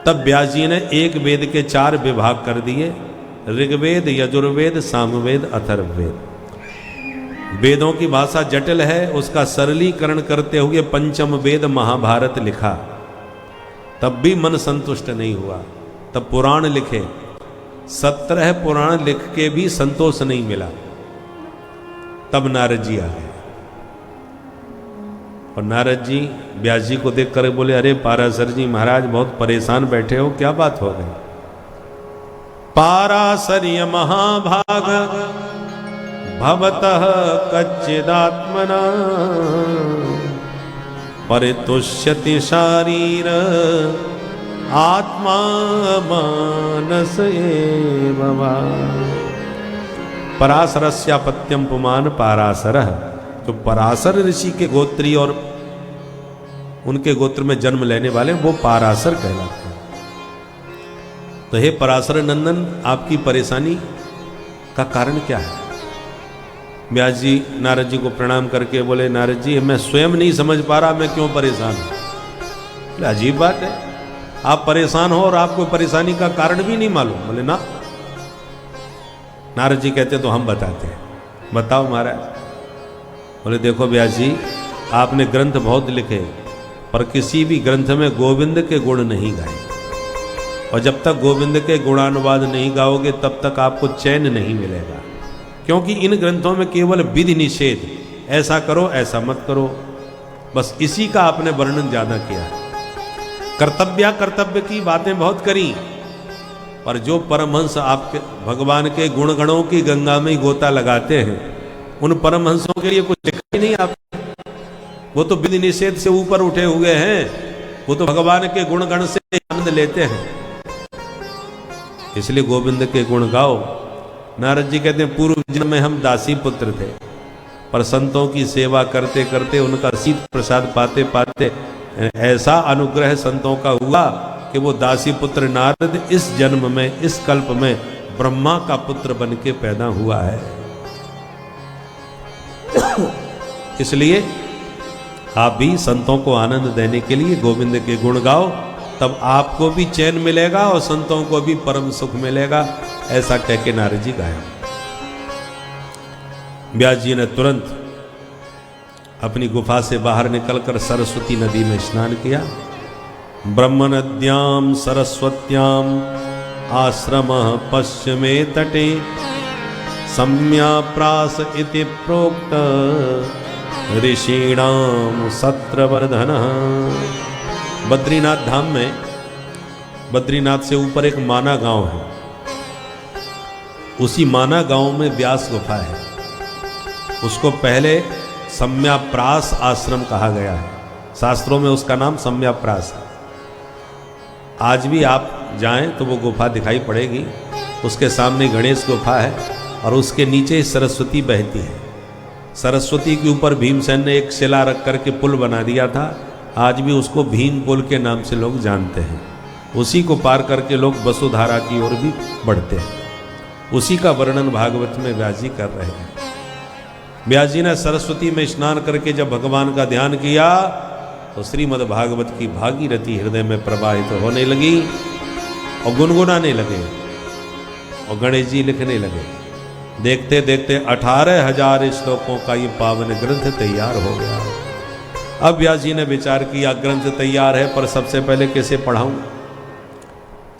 Speaker 2: तब व्यास जी ने एक वेद के 4 विभाग कर दिए, ऋग्वेद, यजुर्वेद, सामवेद, अथर्ववेद। वेदों की भाषा जटिल है, उसका सरलीकरण करते हुए पंचम वेद महाभारत लिखा। तब भी मन संतुष्ट नहीं हुआ। तब पुराण लिखे, 17 पुराण लिख के भी संतोष नहीं मिला। तब नारद जी आ गए और नारद जी व्यास जी को देख कर बोले, अरे पाराशर जी महाराज बहुत परेशान बैठे हो, क्या बात हो गई। पाराशर्य महाभाग भवतः कच्चिदात्मना परितुष्यति शारीर आत्मा मानस एव वा। पराशरस्यापत्यम पुमान पाराशरः, जो पराशर ऋषि के गोत्री और उनके गोत्र में जन्म लेने वाले वो पाराशर कहलाते हैं। तो हे पराशर नंदन, आपकी परेशानी का कारण क्या है। व्यास जी नारद जी को प्रणाम करके बोले, नारद जी मैं स्वयं नहीं समझ पा रहा मैं क्यों परेशान हूं। अजीब बात है, आप परेशान हो और आपको परेशानी का कारण भी नहीं मालूम। बोले ना। नारद जी कहते तो हम बताते हैं। बताओ महाराज। बोले देखो व्यास जी, आपने ग्रंथ बहुत लिखे पर किसी भी ग्रंथ में गोविंद के गुण नहीं गाए, और जब तक गोविंद के गुणानुवाद नहीं गाओगे तब तक आपको चैन नहीं मिलेगा। क्योंकि इन ग्रंथों में केवल विधि निषेध, ऐसा करो ऐसा मत करो, बस इसी का आपने वर्णन ज्यादा किया। कर्तव्य की बातें बहुत करी, पर जो परमहंस आपके भगवान के गुणगणों की गंगा में गोता लगाते हैं, उन परमहंसों के लिए कुछ लिखा ही नहीं आपने। वो तो विधि निषेध से ऊपर उठे हुए हैं, वो तो भगवान के गुणगण से आनंद लेते हैं। इसलिए गोविंद के गुण गाओ। नारद जी कहते हैं पूर्व जन्म में हम दासी पुत्र थे, पर संतों की सेवा करते करते उनका शीत प्रसाद पाते पाते ऐसा अनुग्रह संतों का हुआ कि वो दासी पुत्र नारद इस जन्म में, इस कल्प में ब्रह्मा का पुत्र बन के पैदा हुआ है। इसलिए आप भी संतों को आनंद देने के लिए गोविंद के गुण गाओ, तब आपको भी चैन मिलेगा और संतों को भी परम सुख मिलेगा। ऐसा कह के नारद जी गाया। व्यास जी ने तुरंत अपनी गुफा से बाहर निकलकर सरस्वती नदी में स्नान किया। ब्रह्म नद्याम सरस्वत्याम आश्रम पश्चिमे तटे सम्याप्रास इति प्रोक्त ऋषीणाम सत्रवर्धन। बद्रीनाथ धाम में, बद्रीनाथ से ऊपर एक माना गांव है, उसी माना गांव में व्यास गुफा है। उसको पहले सम्याप्रास आश्रम कहा गया है, शास्त्रों में उसका नाम सम्याप्रास है। आज भी आप जाएं तो वो गुफा दिखाई पड़ेगी। उसके सामने गणेश गुफा है और उसके नीचे सरस्वती बहती है। सरस्वती के ऊपर भीमसेन ने एक शिला रख करके पुल बना दिया था। आज भी उसको भीम पुल के नाम से लोग जानते हैं। उसी को पार करके लोग वसुधारा की ओर भी बढ़ते हैं। उसी का वर्णन भागवत में व्यास जी कर रहे हैं। व्यास जी ने सरस्वती में स्नान करके जब भगवान का ध्यान किया तो श्रीमद् भागवत की भागीरथी हृदय में प्रवाहित होने लगी और गुनगुनाने लगे, और गणेश जी लिखने लगे। देखते देखते 18,000 श्लोकों का ये पावन ग्रंथ तैयार हो गया। अब व्यास जी ने विचार किया ग्रंथ तैयार है, पर सबसे पहले कैसे पढ़ाऊं।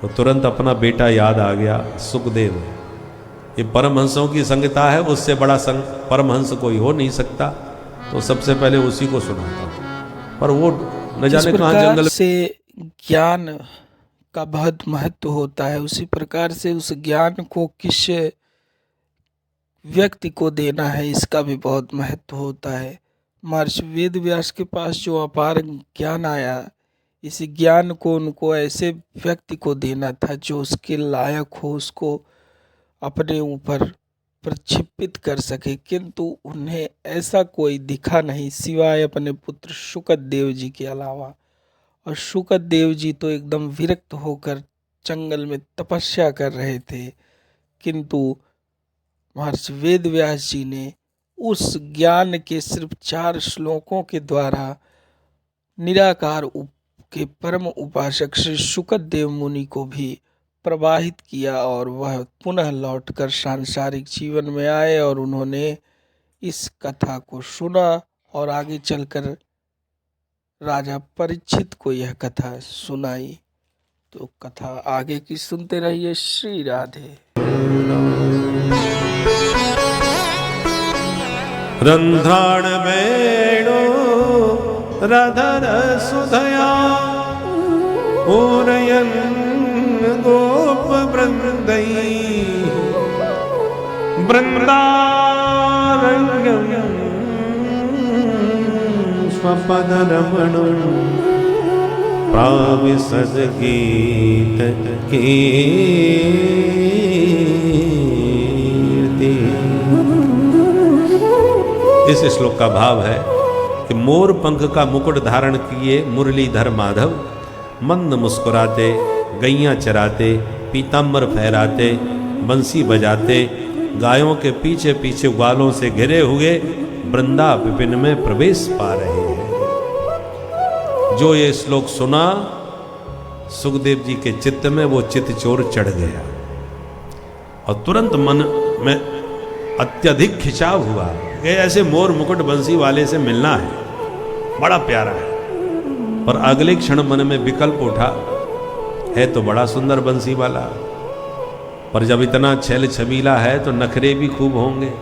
Speaker 2: तो तुरंत अपना बेटा याद आ गया, सुखदेव। ये परमहंसों की संगता है, उससे बड़ा परमहंस कोई हो नहीं सकता, तो सबसे पहले उसी को सुनाता हूं। पर वो न जाने कहां जंगल
Speaker 1: से ज्ञान का बहुत महत्व होता है, उसी प्रकार से उस ज्ञान को किस व्यक्ति को देना है, इसका भी बहुत महत्व होता है। महर्षि वेद व्यास के पास जो अपार ज्ञान आया, इस ज्ञान को उनको ऐसे व्यक्ति को देना था जो उसके लायक हो, उसको अपने ऊपर प्रक्षिप्त कर सके, किंतु उन्हें ऐसा कोई दिखा नहीं सिवाय अपने पुत्र शुकदेव जी के अलावा। और शुकदेव जी तो एकदम विरक्त होकर जंगल में तपस्या कर रहे थे, किंतु महर्षि वेदव्यास जी ने उस ज्ञान के सिर्फ 4 श्लोकों के द्वारा निराकार के परम उपासक श्री शुकदेव मुनि को भी प्रवाहित किया और वह पुनः लौटकर सांसारिक जीवन में आए और उन्होंने इस कथा को सुना और आगे चलकर राजा परीक्षित को यह कथा सुनाई। तो कथा आगे की सुनते रहिए। श्री राधे।
Speaker 2: रंध्राण वेणु रधर सुधया पूरयन गोप वृंदै वृंदारण्यम स्वपदरमणं प्राविशद गीत कीर्ति। इस श्लोक का भाव है कि मोर पंख का मुकुट धारण किए मुरलीधर माधव मंद मुस्कुराते, गैयां चराते, पीताम्बर फहराते, बंसी बजाते, गायों के पीछे पीछे ग्वालों से घिरे हुए वृंदा विपिन में प्रवेश पा रहे हैं। जो ये श्लोक सुना, सुखदेव जी के चित्त में वो चित्त चोर चढ़ गया और तुरंत मन में अत्यधिक खिंचाव हुआ कि ऐसे मोर मुकुट बंसी वाले से मिलना है, बड़ा प्यारा है। पर अगले क्षण मन में विकल्प उठा, है तो बड़ा सुंदर बंसी वाला, पर जब इतना छैल छबीला है तो नखरे भी खूब होंगे।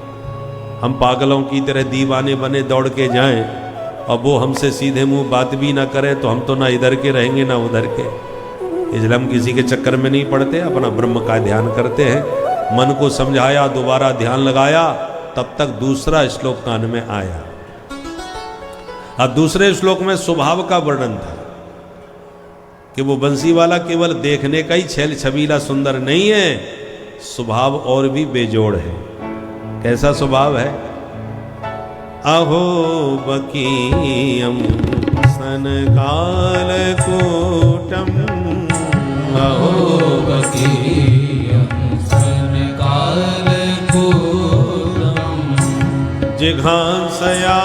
Speaker 2: हम पागलों की तरह दीवाने बने दौड़ के जाएं और वो हमसे सीधे मुंह बात भी ना करे तो हम तो ना इधर के रहेंगे ना उधर के। इसलिए हम किसी के चक्कर में नहीं पड़ते, अपना ब्रह्म का ध्यान करते हैं। मन को समझाया, दोबारा ध्यान लगाया, तब तक दूसरा श्लोक कान में आया। और दूसरे श्लोक में स्वभाव का वर्णन था कि वो बंसी वाला केवल देखने का ही छैल छबीला सुंदर नहीं है, स्वभाव और भी बेजोड़ है। कैसा स्वभाव है? अहो बकीयम सनकाल कूटम,
Speaker 3: अहो बकीयम सनकाल कूटम,
Speaker 2: जिघांसया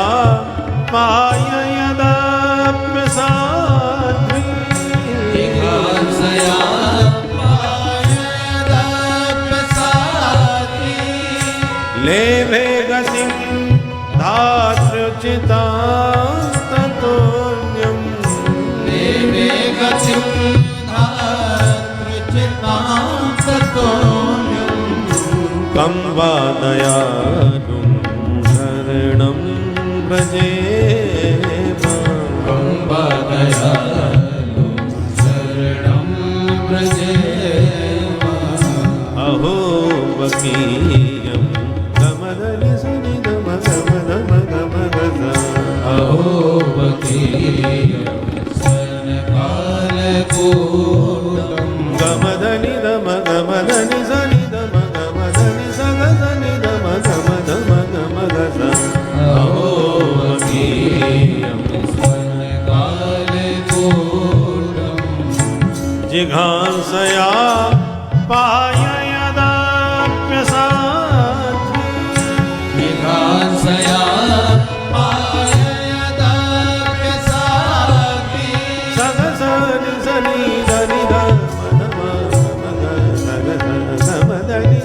Speaker 2: पाययदाप्य साध्वी,
Speaker 3: जिघांसया पाययदाप्य साध्वी,
Speaker 2: लेभे गतिं धात्र्युचितां ततोऽन्यं,
Speaker 3: लेभे गतिं धात्र्युचितां ततोऽन्यं,
Speaker 2: कं वा दयालुं शरणं व्रजेम,
Speaker 3: कं वा दयालुं शरणं व्रजेम।
Speaker 2: अहो बकीयं गमदनि सनिधम गमदम गमगसा,
Speaker 3: अहो बकीयं सनकाल कूटं,
Speaker 2: गमदनि दम गमदनि सनिधम गमदनि सगसनि दम गमदम गमगसा,
Speaker 3: अहो बकीयं सनकाल कूटं,
Speaker 2: जिघांसया पाययदाप्य साध्वी,
Speaker 3: जिघांसया पाययदाप्य साध्वी,
Speaker 2: सगसनि सनि धनि धम धम गमदनि स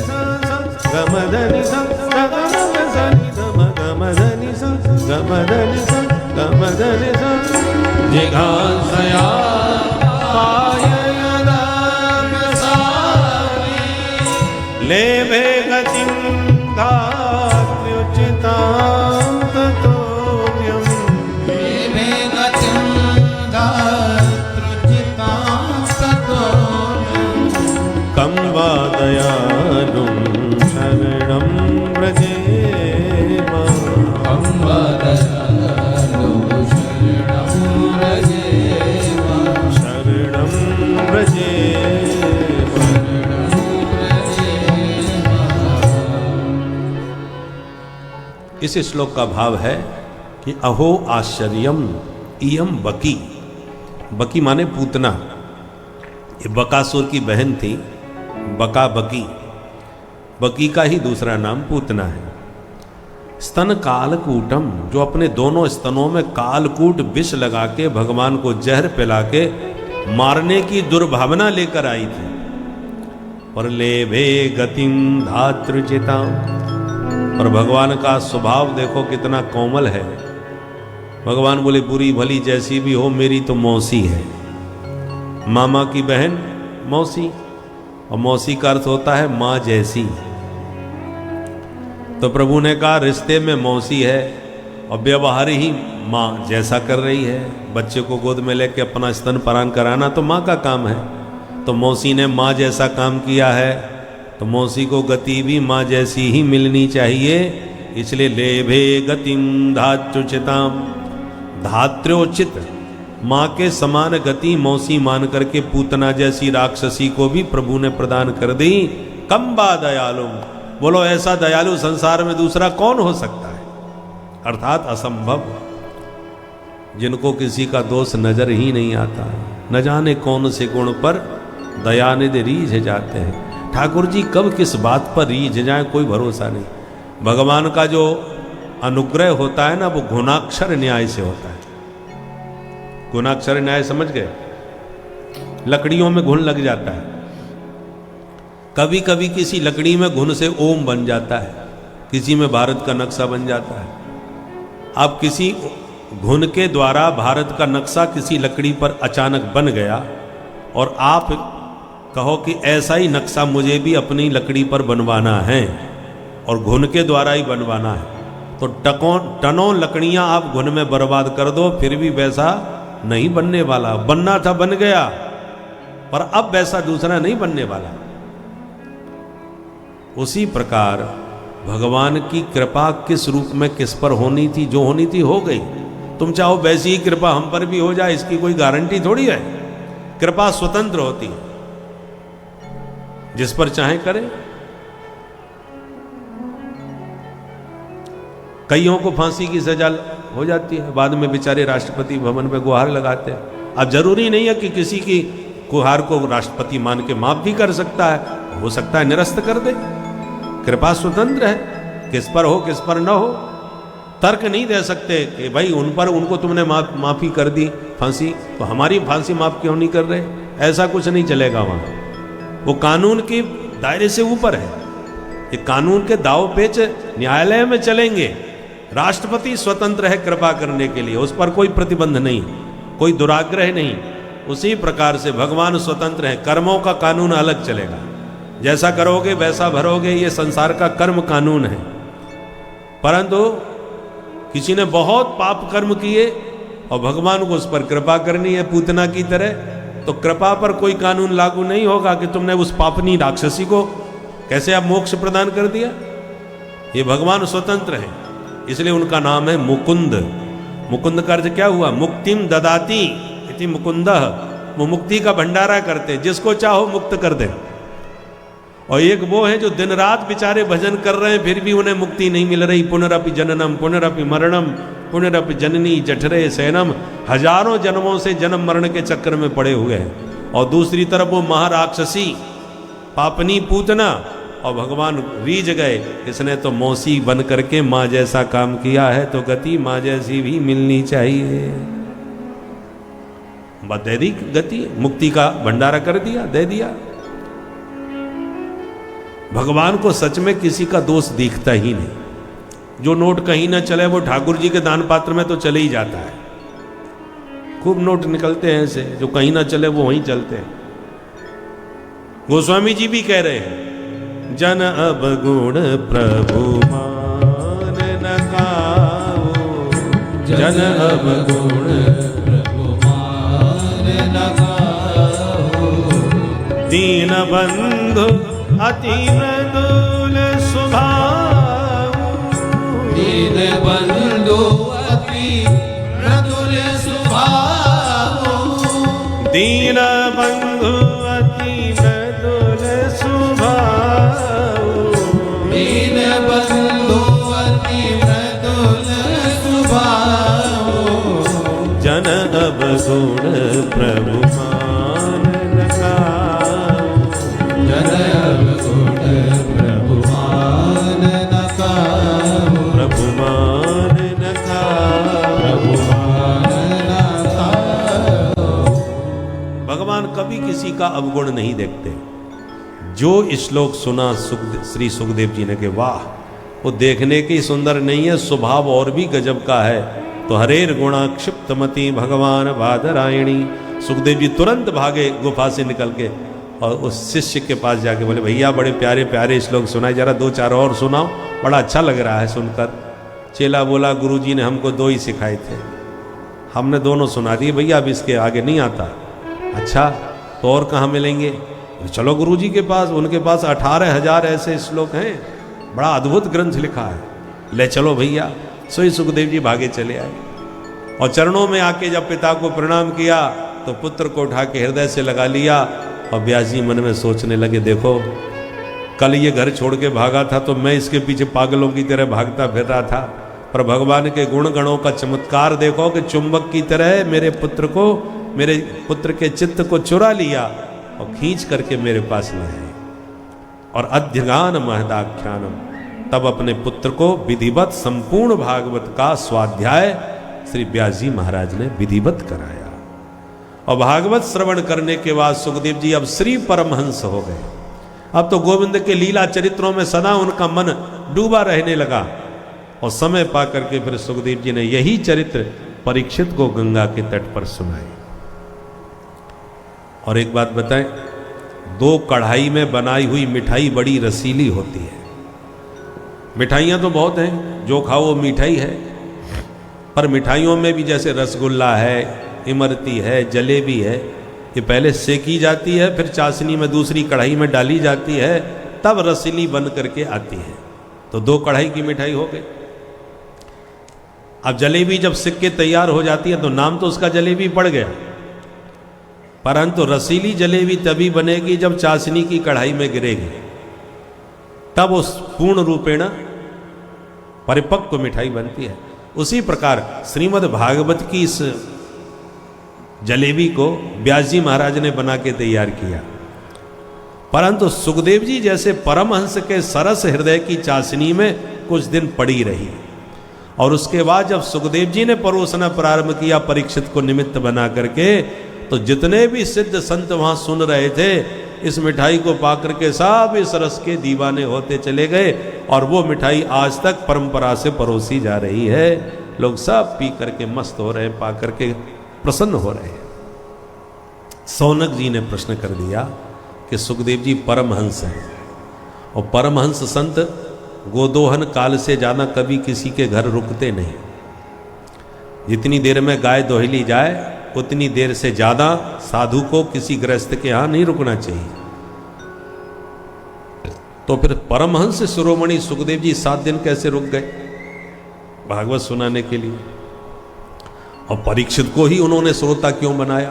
Speaker 2: गमदनि स गमदनि धम गमदनि स गमदनि स गमदनि स, जिघांसया पाययदाप्य साध्वी, लेभे गतिं धात्र्युचितां ततोऽन्यं,
Speaker 3: लेभे गतिं धात्र्युचितां ततोऽन्यं,
Speaker 2: कं वा दयालुं शरणं व्रजेम,
Speaker 3: कं वा दयालुं शरणं व्रजेम,
Speaker 2: शरणं व्रजेम। इस श्लोक का भाव है कि अहो आश्चर्यम इयम बकी, बकी माने पूतना। ये बकासुर की बहन थी, बका बकी। बकी का ही दूसरा नाम पूतना है। स्तन कालकूटम, जो अपने दोनों स्तनों में कालकूट विष लगा के भगवान को जहर पिला के मारने की दुर्भावना लेकर आई थी। पर लेभे गतिम धातृचिताम, और भगवान का स्वभाव देखो कितना कोमल है। भगवान बोले बुरी भली जैसी भी हो मेरी तो मौसी है। मामा की बहन मौसी, और मौसी का अर्थ होता है माँ जैसी। तो प्रभु ने कहा रिश्ते में मौसी है और व्यवहार ही माँ जैसा कर रही है। बच्चे को गोद में लेके अपना स्तन पान कराना तो माँ का काम है। तो मौसी ने माँ जैसा काम किया है, तो मौसी को गति भी माँ जैसी ही मिलनी चाहिए। इसलिए लेभे गतिम धात्रुचिताम, धात्र्योचित, माँ के समान गति मौसी मान करके पूतना जैसी राक्षसी को भी प्रभु ने प्रदान कर दी। कम्बा दयालु, बोलो ऐसा दयालु संसार में दूसरा कौन हो सकता है? अर्थात असंभव, जिनको किसी का दोष नजर ही नहीं आता, न जाने कौन से गुण पर दयानिधि रीझ जाते हैं। ठाकुर जी कब किस बात पर रीझ जाए कोई भरोसा नहीं। भगवान का जो अनुग्रह होता है ना, वो गुणाक्षर न्याय से होता है। गुणाक्षर न्याय समझ गए? लकड़ियों में घुन लग जाता है, कभी कभी किसी लकड़ी में घुन से ओम बन जाता है, किसी में भारत का नक्शा बन जाता है। अब किसी घुन के द्वारा भारत का नक्शा किसी लकड़ी पर अचानक बन गया और आप कहो कि ऐसा ही नक्शा मुझे भी अपनी लकड़ी पर बनवाना है और घुन के द्वारा ही बनवाना है, तो टनों लकड़ियां आप घुन में बर्बाद कर दो फिर भी वैसा नहीं बनने वाला। बनना था बन गया, पर अब वैसा दूसरा नहीं बनने वाला। उसी प्रकार भगवान की कृपा किस रूप में किस पर होनी थी, जो होनी थी हो गई। तुम चाहो वैसी ही कृपा हम पर भी हो जाए, इसकी कोई गारंटी थोड़ी है। कृपा स्वतंत्र होती है, जिस पर चाहे करे। कईयों को फांसी की सजा हो जाती है, बाद में बेचारे राष्ट्रपति भवन में गुहार लगाते हैं। अब जरूरी नहीं है कि किसी की गुहार को राष्ट्रपति मान के माफ भी कर सकता है, हो सकता है निरस्त कर दे। कृपा स्वतंत्र है, किस पर हो किस पर न हो। तर्क नहीं दे सकते कि भाई उन पर उनको तुमने माफी कर दी फांसी, तो हमारी फांसी माफ क्यों नहीं कर रहे। ऐसा कुछ नहीं चलेगा वहां, वो कानून के दायरे से ऊपर है। ये कानून के दाव पेच न्यायालय में चलेंगे। राष्ट्रपति स्वतंत्र है कृपा करने के लिए, उस पर कोई प्रतिबंध नहीं, कोई दुराग्रह नहीं। उसी प्रकार से भगवान स्वतंत्र है, कर्मों का कानून अलग चलेगा। जैसा करोगे वैसा भरोगे, ये संसार का कर्म कानून है। परंतु किसी ने बहुत पाप कर्म किए और भगवान को उस पर कृपा करनी है पूतना की तरह, तो कृपा पर कोई कानून लागू नहीं होगा कि तुमने उस पापनी राक्षसी को कैसे आप मोक्ष प्रदान कर दिया। ये भगवान स्वतंत्र है, इसलिए उनका नाम है मुकुंद। मुकुंद का अर्थ क्या हुआ? मुक्तिम ददाती इति मुकुंदः, वो मुक्ति का भंडारा करते, जिसको चाहो मुक्त कर दे। और एक वो है जो दिन रात बेचारे भजन कर रहे हैं फिर भी उन्हें मुक्ति नहीं मिल रही। पुनरपि जननम पुनरपि मरणम पुनरपि जननी जठरे सैनम, हजारों जन्मों से जन्म मरण के चक्कर में पड़े हुए हैं। और दूसरी तरफ वो महाराक्षसी पापनी पूतना, और भगवान रीझ गए, इसने तो मौसी बन करके माँ जैसा काम किया है, तो गति माँ जैसी भी मिलनी चाहिए। बस दे दी गति, मुक्ति का भंडारा कर दिया, दे दिया। भगवान को सच में किसी का दोष दिखता ही नहीं। जो नोट कहीं ना चले वो ठाकुर जी के दान पात्र में तो चले ही जाता है। खूब नोट निकलते हैं ऐसे, जो कहीं ना चले वो वहीं चलते हैं। गोस्वामी जी भी कह रहे हैं, जन अब गुण प्रभु मान न गाओ,
Speaker 3: जन अब गुण प्रभु मान न गाओ।
Speaker 2: दीन बंधु अति मृदुल स्वभाव,
Speaker 3: दीन बंधु अति मृदुल स्वभाव।
Speaker 2: दीन बंधु अति मृदुल स्वभाव।
Speaker 3: दीन बंधु अति मृदुल स्वभाव।
Speaker 2: जन अब गुण अवगुण नहीं देखते। जो श्लोक सुना श्री सुखदेव जी ने कि वाह, वो देखने की सुंदर नहीं है, स्वभाव और भी गजब का है। तो हरेर गुणा क्षिप्तमती भगवान बादरायणी। सुखदेव जी तुरंत भागे गुफा से निकल के और उस शिष्य के पास जाके बोले, भैया बड़े प्यारे प्यारे श्लोक सुनाए, जरा 2-4 और सुनाओ, बड़ा अच्छा लग रहा है सुनकर। चेला बोला, गुरुजी ने हमको 2 ही सिखाए थे, हमने दोनों सुना दिए भैया, अब इसके आगे नहीं आता। अच्छा, तो और कहाँ मिलेंगे? चलो गुरुजी के पास, उनके पास 18,000 ऐसे श्लोक हैं, बड़ा अद्भुत ग्रंथ लिखा है, ले चलो भैया। सो ही सुखदेव जी भागे चले आए और चरणों में आके जब पिता को प्रणाम किया तो पुत्र को उठा के हृदय से लगा लिया। और व्यास जी मन में सोचने लगे, देखो कल ये घर छोड़ के भागा था तो मैं इसके पीछे पागलों की तरह भागता फिर रहा था, पर भगवान के गुण गणों का चमत्कार देखो कि चुंबक की तरह मेरे पुत्र के चित्त को चुरा लिया और खींच करके मेरे पास लाए। और अध्यगान महदाख्यानम, तब अपने पुत्र को विधिवत संपूर्ण भागवत का स्वाध्याय श्री व्यास जी महाराज ने विधिवत कराया। और भागवत श्रवण करने के बाद सुखदेव जी अब श्री परमहंस हो गए। अब तो गोविंद के लीला चरित्रों में सदा उनका मन डूबा रहने लगा। और समय पा करके फिर सुखदेव जी ने यही चरित्र परीक्षित को गंगा के तट पर सुनाए। और एक बात बताएं, 2 कढ़ाई में बनाई हुई मिठाई बड़ी रसीली होती है। मिठाइयाँ तो बहुत हैं, जो खाओ वो मिठाई है, पर मिठाइयों में भी जैसे रसगुल्ला है, इमरती है, जलेबी है, ये पहले सेकी जाती है, फिर चाशनी में दूसरी कढ़ाई में डाली जाती है, तब रसीली बन करके आती है। तो 2 कढ़ाई की मिठाई हो गई। अब जलेबी जब सिक के तैयार हो जाती है तो नाम तो उसका जलेबी पड़ गया, परंतु रसीली जलेबी तभी बनेगी जब चाशनी की कढ़ाई में गिरेगी, तब उस पूर्ण रूपेण परिपक्व मिठाई बनती है। उसी प्रकार श्रीमद् भागवत की इस जलेबी को व्यास जी महाराज ने बना के तैयार किया, परंतु सुखदेव जी जैसे परमहंस के सरस हृदय की चाशनी में कुछ दिन पड़ी रही। और उसके बाद जब सुखदेव जी ने परोसना प्रारंभ किया परीक्षित को निमित्त बना करके, तो जितने भी सिद्ध संत वहां सुन रहे थे, इस मिठाई को पाकर के सब इस रस के दीवाने होते चले गए। और वो मिठाई आज तक परंपरा से परोसी जा रही है। लोग सब पी करके मस्त हो रहे हैं, पा करके प्रसन्न हो रहे हैं। सौनक जी ने प्रश्न कर दिया कि सुखदेव जी परमहंस हैं, और परमहंस संत गोदोहन काल से ज्यादा कभी किसी के घर रुकते नहीं। जितनी देर में गाय दोहली जाए उतनी देर से ज्यादा साधु को किसी गृहस्थ के यहां नहीं रुकना चाहिए। तो फिर परमहंस शिरोमणि सुखदेव जी 7 दिन कैसे रुक गए भागवत सुनाने के लिए? और परीक्षित को ही उन्होंने श्रोता क्यों बनाया?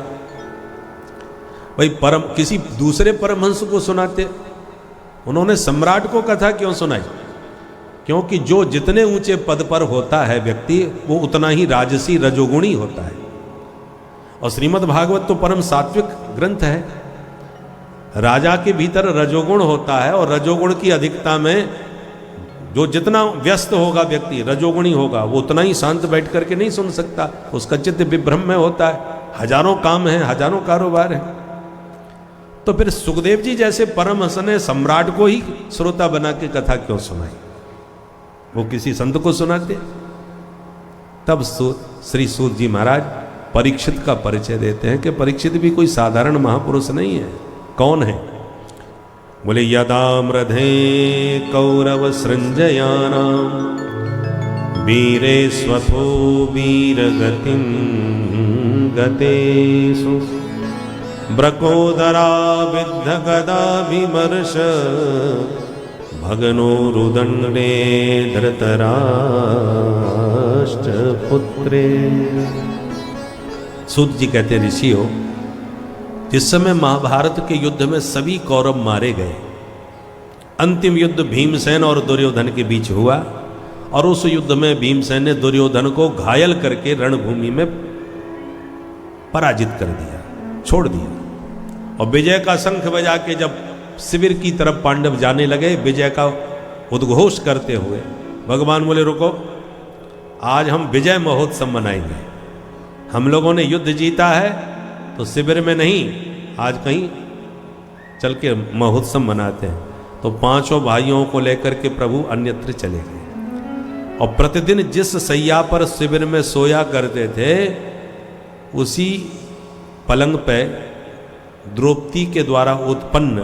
Speaker 2: भाई किसी दूसरे परमहंस को सुनाते, उन्होंने सम्राट को कथा क्यों सुनाई? क्योंकि जो जितने ऊंचे पद पर होता है व्यक्ति, वो उतना ही राजसी रजोगुणी होता है। और श्रीमद् भागवत तो परम सात्विक ग्रंथ है। राजा के भीतर रजोगुण होता है, और रजोगुण की अधिकता में जो जितना व्यस्त होगा व्यक्ति, रजोगुणी होगा, वो उतना ही शांत बैठ करके नहीं सुन सकता, उसका चित्त विभ्रम में होता है, हजारों काम हैं, हजारों कारोबार हैं। तो फिर सुखदेव जी जैसे परमहंस ने सम्राट को ही श्रोता बना के कथा क्यों सुनाई? वो किसी संत को सुनाते। तब श्री सूत जी महाराज परीक्षित का परिचय देते हैं कि परीक्षित भी कोई साधारण महापुरुष नहीं है। कौन है? बोले यदा मृधे कौरव सृंजयानाम वीरे स्वथो वीरगतिं गतेषु ब्रकोदरा विद्ध गदा विमर्श भगनो रुदंडे धृतराष्ट्र पुत्रे। सूत जी कहते ऋषि हो, जिस समय महाभारत के युद्ध में सभी कौरव मारे गए, अंतिम युद्ध भीमसेन और दुर्योधन के बीच हुआ, और उस युद्ध में भीमसेन ने दुर्योधन को घायल करके रणभूमि में पराजित कर दिया, छोड़ दिया। और विजय का शंख बजा के जब शिविर की तरफ पांडव जाने लगे, विजय का उद्घोष करते हुए, भगवान बोले रुको, आज हम विजय महोत्सव मनाएंगे। हम लोगों ने युद्ध जीता है तो शिविर में नहीं, आज कहीं चल के महोत्सव मनाते हैं। तो पांचों भाइयों को लेकर के प्रभु अन्यत्र चले गए और प्रतिदिन जिस सैया पर शिविर में सोया करते थे उसी पलंग पे द्रौपदी के द्वारा उत्पन्न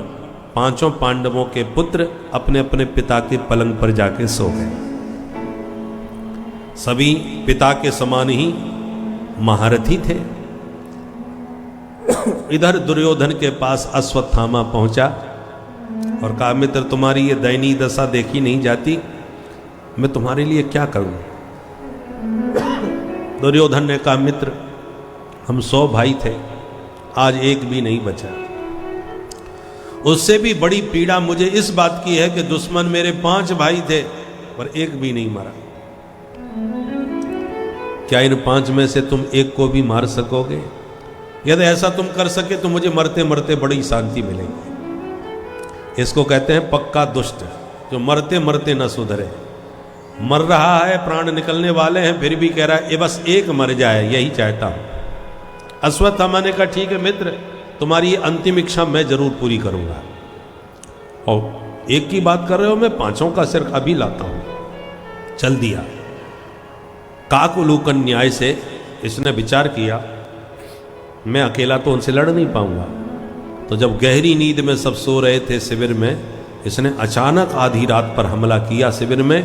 Speaker 2: पांचों पांडवों के पुत्र अपने अपने पिता के पलंग पर जाके सो गए। सभी पिता के समान ही महारथी थे। इधर दुर्योधन के पास अश्वत्थामा पहुंचा और कहा, मित्र तुम्हारी ये दयनीय दशा देखी नहीं जाती, मैं तुम्हारे लिए क्या करूं। दुर्योधन ने कहा, मित्र हम 100 भाई थे, आज एक भी नहीं बचा। उससे भी बड़ी पीड़ा मुझे इस बात की है कि दुश्मन मेरे 5 भाई थे पर एक भी नहीं मरा। क्या इन 5 में से तुम एक को भी मार सकोगे? यदि ऐसा तुम कर सके तो मुझे मरते मरते बड़ी शांति मिलेगी। इसको कहते हैं पक्का दुष्ट, जो मरते मरते न सुधरे। मर रहा है, प्राण निकलने वाले हैं, फिर भी कह रहा है ये बस एक मर जाए, यही चाहता हूं। अश्वत्थामा ने कहा, ठीक है मित्र, तुम्हारी ये अंतिम इच्छा मैं जरूर पूरी करूंगा। और एक की बात कर रहे हो, मैं 5 का सिर अभी लाता हूं। चल दिया। काकुलूकन न्याय से इसने विचार किया, मैं अकेला तो उनसे लड़ नहीं पाऊंगा। तो जब गहरी नींद में सब सो रहे थे शिविर में, इसने अचानक आधी रात पर हमला किया शिविर में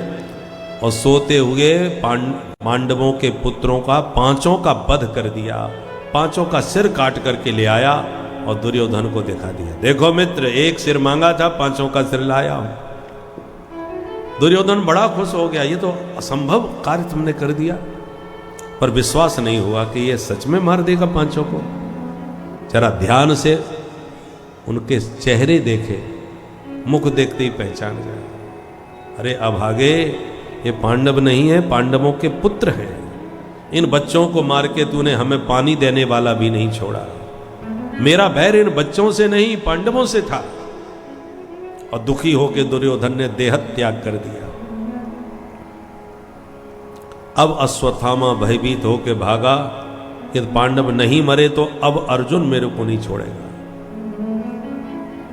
Speaker 2: और सोते हुए पांडवों के पुत्रों का 5 का वध कर दिया। 5 का सिर काट करके ले आया और दुर्योधन को दिखा दिया, देखो मित्र, एक सिर मांगा था, 5 का सिर लाया। दुर्योधन बड़ा खुश हो गया, ये तो असंभव कार्य तुमने कर दिया। पर विश्वास नहीं हुआ कि ये सच में मार देगा 5 को। जरा ध्यान से उनके चेहरे देखे, मुख देखते ही पहचान गया, अरे अभागे, ये पांडव नहीं है, पांडवों के पुत्र हैं। इन बच्चों को मार के तूने हमें पानी देने वाला भी नहीं छोड़ा। मेरा बैर इन बच्चों से नहीं, पांडवों से था। और दुखी होकर दुर्योधन ने देह त्याग कर दिया। अब अश्वत्थामा भयभीत होकर भागा, यदि पांडव नहीं मरे तो अब अर्जुन मेरे को नहीं छोड़ेगा।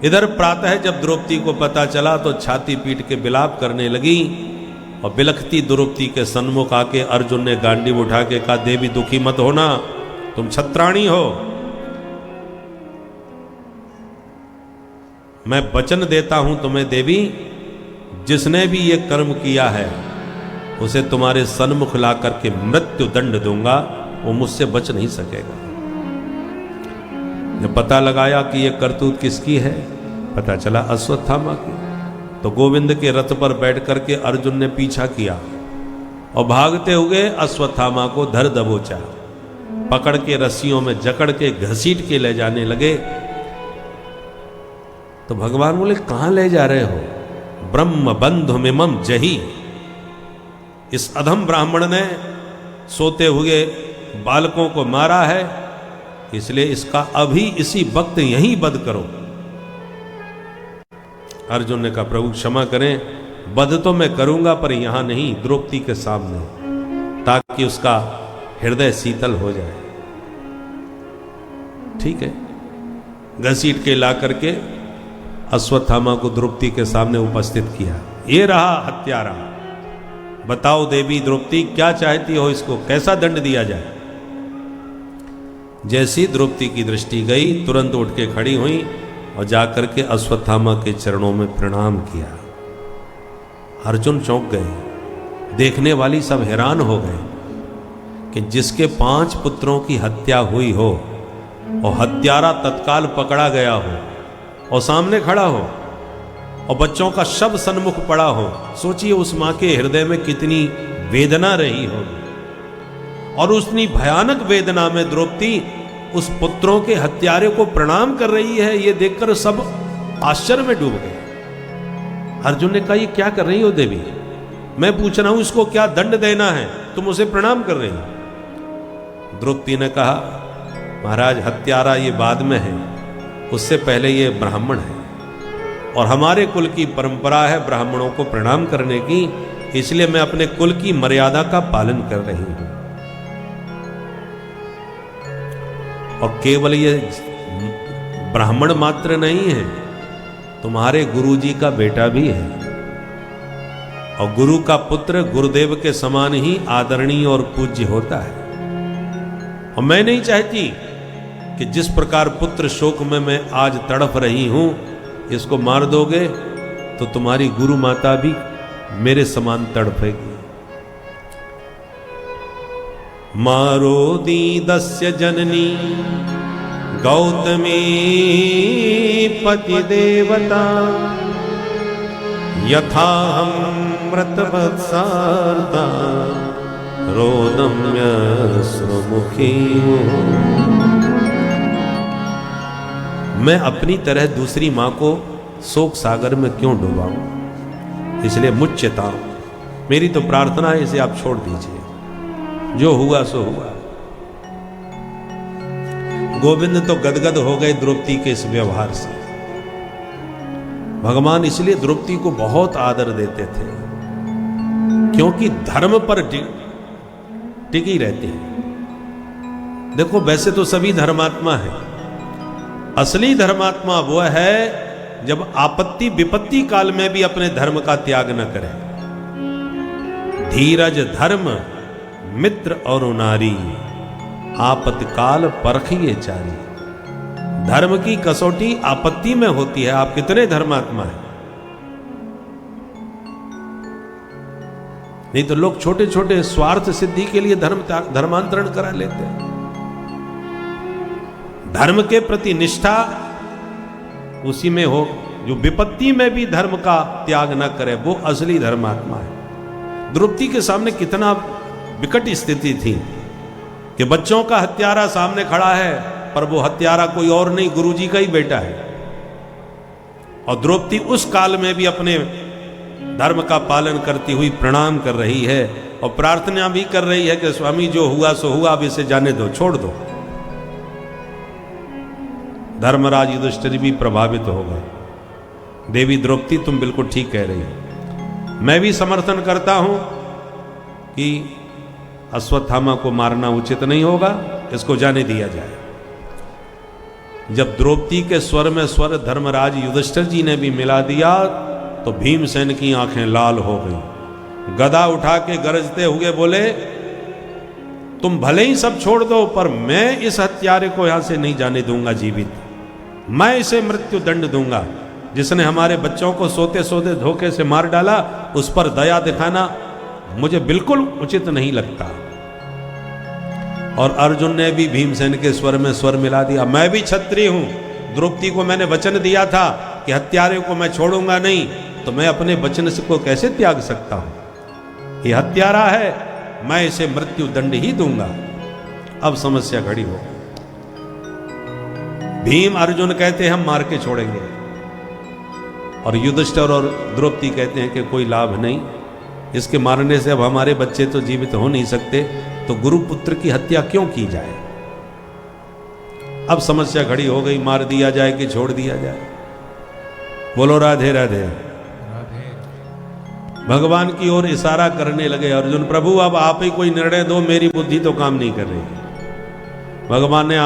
Speaker 2: इधर प्रातः जब द्रौपदी को पता चला तो छाती पीट के विलाप करने लगी और बिलखती द्रौपदी के सन्मुख आके अर्जुन ने गांडीव उठा के कहा, देवी दुखी मत होना, तुम छत्राणी हो। मैं वचन देता हूं तुम्हें देवी, जिसने भी ये कर्म किया है उसे तुम्हारे सन्मुख ला करके मृत्यु दंड दूंगा, वो मुझसे बच नहीं सकेगा। जब पता लगाया कि ये करतूत किसकी है, पता चला अश्वत्थामा की, तो गोविंद के रथ पर बैठ करके अर्जुन ने पीछा किया और भागते हुए अश्वत्थामा को धर दबोचा, पकड़ के रस्सियों में जकड़ के घसीट के ले जाने लगे। तो भगवान बोले, कहां ले जा रहे हो? ब्रह्म बंधु मिमम जही। इस अधम ब्राह्मण ने सोते हुए बालकों को मारा है, इसलिए इसका अभी इसी वक्त यहीं वध करो। अर्जुन ने कहा, प्रभु क्षमा करें, वध तो मैं करूंगा पर यहां नहीं, द्रौपदी के सामने, ताकि उसका हृदय शीतल हो जाए। ठीक है। घसीट के ला करके अश्वत्थामा को द्रौपदी के सामने उपस्थित किया। ये रहा हत्यारा, बताओ देवी द्रौपदी क्या चाहती हो, इसको कैसा दंड दिया जाए? जैसी द्रौपदी की दृष्टि गई, तुरंत उठ के खड़ी हुई और जाकर के अश्वत्थामा के चरणों में प्रणाम किया। अर्जुन चौंक गए, देखने वाली सब हैरान हो गए कि जिसके 5 पुत्रों की हत्या हुई हो और हत्यारा तत्काल पकड़ा गया हो और सामने खड़ा हो और बच्चों का शव सन्मुख पड़ा हो, सोचिए उस मां के हृदय में कितनी वेदना रही होगी। और उतनी भयानक वेदना में द्रौपदी उस पुत्रों के हत्यारे को प्रणाम कर रही है, ये देखकर सब आश्चर्य में डूब गए। अर्जुन ने कहा, ये क्या कर रही हो देवी? मैं पूछ रहा हूं इसको क्या दंड देना है, तुम उसे प्रणाम कर रही हो? द्रौपदी ने कहा, महाराज हत्यारा ये बाद में है, उससे पहले ये ब्राह्मण है और हमारे कुल की परंपरा है ब्राह्मणों को प्रणाम करने की, इसलिए मैं अपने कुल की मर्यादा का पालन कर रही हूं। और केवल ये ब्राह्मण मात्र नहीं है, तुम्हारे गुरुजी का बेटा भी है, और गुरु का पुत्र गुरुदेव के समान ही आदरणीय और पूज्य होता है। और मैं नहीं चाहती कि जिस प्रकार पुत्र शोक में मैं आज तड़प रही हूं, इसको मार दोगे तो तुम्हारी गुरु माता भी मेरे समान तड़पेगी। मारो दीदस्य जननी गौतमी पति देवता, यथा हम मृतवत्सार्ता रोदम्य श्रुमुखी। मैं अपनी तरह दूसरी मां को शोक सागर में क्यों डुबाऊं? इसलिए मुच्यता, मेरी तो प्रार्थना है इसे आप छोड़ दीजिए, जो हुआ सो हुआ। गोविंद तो गदगद हो गए द्रौपदी के इस व्यवहार से। भगवान इसलिए द्रौपदी को बहुत आदर देते थे, क्योंकि धर्म पर टिकी रहती है। देखो वैसे तो सभी धर्मात्मा है, असली धर्मात्मा वो है जब आपत्ति विपत्ति काल में भी अपने धर्म का त्याग न करे। धीरज धर्म मित्र और नारी, आपत्तिकाल परखिए चारी। धर्म की कसौटी आपत्ति में होती है। आप कितने धर्मात्मा हैं? नहीं तो लोग छोटे छोटे स्वार्थ सिद्धि के लिए धर्मांतरण करा लेते हैं। धर्म के प्रति निष्ठा उसी में हो जो विपत्ति में भी धर्म का त्याग न करे, वो असली धर्मात्मा है। द्रौपदी के सामने कितना विकट स्थिति थी कि बच्चों का हत्यारा सामने खड़ा है, पर वो हत्यारा कोई और नहीं, गुरुजी का ही बेटा है। और द्रौपदी उस काल में भी अपने धर्म का पालन करती हुई प्रणाम कर रही है और प्रार्थना भी कर रही है कि स्वामी जो हुआ सो हुआ, अब इसे जाने दो, छोड़ दो। धर्मराज युधिष्ठिर भी प्रभावित हो गए। देवी द्रौपदी तुम बिल्कुल ठीक कह रही हो। मैं भी समर्थन करता हूं कि अश्वत्थामा को मारना उचित नहीं होगा, इसको जाने दिया जाए। जब द्रौपदी के स्वर में स्वर धर्मराज युधिष्ठिर जी ने भी मिला दिया तो भीमसेन की आंखें लाल हो गई। गदा उठा के गरजते हुए बोले, तुम भले ही सब छोड़ दो, पर मैं इस हत्यारे को यहां से नहीं जाने दूंगा जीवित। मैं इसे मृत्यु दंड दूंगा। जिसने हमारे बच्चों को सोते सोते धोखे से मार डाला, उस पर दया दिखाना मुझे बिल्कुल उचित नहीं लगता। और अर्जुन ने भी भीमसेन के स्वर में स्वर मिला दिया, मैं भी क्षत्रिय हूं। द्रौपदी को मैंने वचन दिया था कि हत्यारे को मैं छोड़ूंगा नहीं, तो मैं अपने वचन को कैसे त्याग सकता हूं? ये हत्यारा है, मैं इसे मृत्यु दंड ही दूंगा। अब समस्या खड़ी हो। भीम अर्जुन कहते हैं हम मार के छोड़ेंगे, और युधिष्ठिर और द्रौपदी कहते हैं कि कोई लाभ नहीं, इसके मारने से अब हमारे बच्चे तो जीवित हो नहीं सकते, तो गुरुपुत्र की हत्या क्यों की जाए? अब समस्या खड़ी हो गई, मार दिया जाए कि छोड़ दिया जाए? बोलो राधे राधे। भगवान की ओर इशारा करने लगे अर्जुन, प्रभु अब आप ही कोई निर्णय दो, मेरी बुद्धि तो काम नहीं कर रही। भगवान ने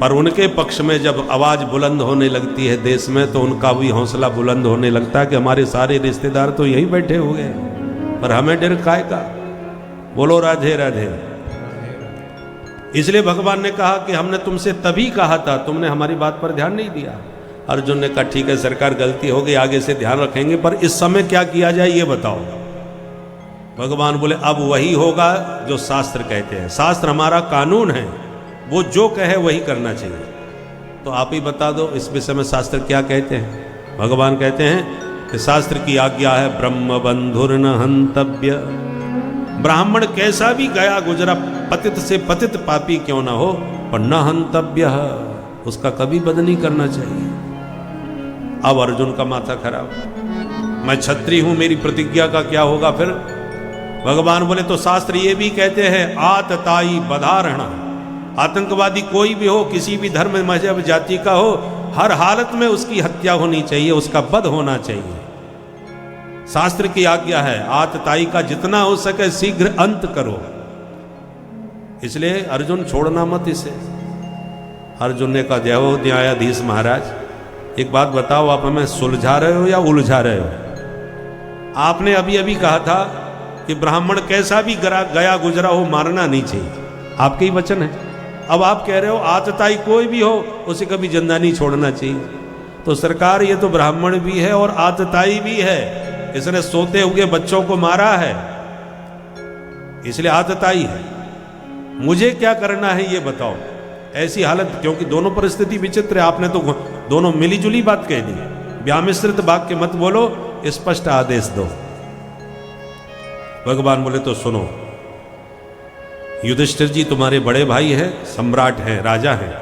Speaker 2: पर उनके पक्ष में जब आवाज बुलंद होने लगती है देश में, तो उनका भी हौसला बुलंद होने लगता है कि हमारे सारे रिश्तेदार तो यहीं बैठे हुए हैं, पर हमें डर काय का। बोलो राधे राधे। इसलिए भगवान ने कहा कि हमने तुमसे तभी कहा था, तुमने हमारी बात पर ध्यान नहीं दिया। अर्जुन ने कहा ठीक है सरकार, गलती हो गई, आगे से ध्यान रखेंगे, पर इस समय क्या किया जाए ये बताओ। भगवान बोले अब वही होगा जो शास्त्र कहते हैं। शास्त्र हमारा कानून है, वो जो कहे वही करना चाहिए। तो आप ही बता दो इस विषय में शास्त्र क्या कहते हैं। भगवान कहते हैं कि शास्त्र की आज्ञा है ब्रह्म बंधुर्न हंतव्य। ब्राह्मण कैसा भी गया गुजरा, पतित से पतित पापी क्यों ना हो, पर न हंतव्य, उसका कभी वध नहीं करना चाहिए। अब अर्जुन का माथा खराब, मैं क्षत्रिय हूं, मेरी प्रतिज्ञा का क्या होगा फिर? भगवान बोले तो शास्त्र ये भी कहते हैं आतताई बधारणा। आतंकवादी कोई भी हो, किसी भी धर्म मजहब जाति का हो, हर हालत में उसकी हत्या होनी चाहिए, उसका वध होना चाहिए। शास्त्र की आज्ञा है आतताई का जितना हो सके शीघ्र अंत करो। इसलिए अर्जुन छोड़ना मत इसे। अर्जुन ने कहा जय हो न्यायाधीश महाराज, एक बात बताओ, आप हमें सुलझा रहे हो या उलझा रहे हो? आपने अभी अभी कहा था कि ब्राह्मण कैसा भी गया गुजरा हो मारना नहीं चाहिए, आपके ही वचन है। अब आप कह रहे हो आतताई कोई भी हो उसे कभी जिंदा नहीं छोड़ना चाहिए। तो सरकार, ये तो ब्राह्मण भी है और आतताई भी है, इसने सोते हुए बच्चों को मारा है, इसलिए आतताई है। मुझे क्या करना है ये बताओ। ऐसी हालत, क्योंकि दोनों परिस्थिति विचित्र है, आपने तो दोनों मिलीजुली बात कह दी। व्यामिश्रित वाक्य मत बोलो, स्पष्ट आदेश दो। भगवान बोले तो सुनो, युधिष्ठिर जी तुम्हारे बड़े भाई हैं, सम्राट हैं, राजा हैं,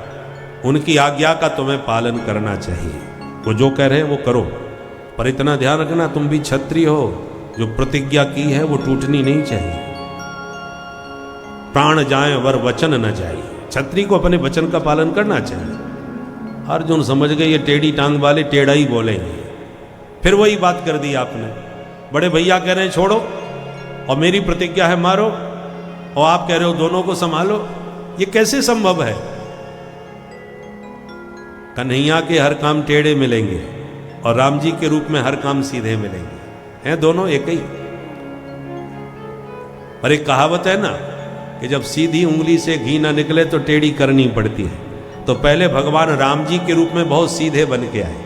Speaker 2: उनकी आज्ञा का तुम्हें पालन करना चाहिए। वो जो कह रहे हैं वो करो, पर इतना ध्यान रखना तुम भी क्षत्रिय हो, जो प्रतिज्ञा की है वो टूटनी नहीं चाहिए। प्राण जाए वर वचन न जाए, क्षत्रिय को अपने वचन का पालन करना चाहिए। अर्जुन समझ गए ये टेढ़ी टांग वाले टेढ़ा ही बोलेंगे। फिर वही बात कर दी आपने, बड़े भैया कह रहे हैं छोड़ो और मेरी प्रतिज्ञा है मारो, और आप कह रहे हो दोनों को संभालो, ये कैसे संभव है? कन्हैया के हर काम टेढ़े मिलेंगे और राम जी के रूप में हर काम सीधे मिलेंगे, हैं दोनों एक ही। पर एक कहावत है ना कि जब सीधी उंगली से घी ना निकले तो टेढ़ी करनी पड़ती है। तो पहले भगवान राम जी के रूप में बहुत सीधे बन के आए,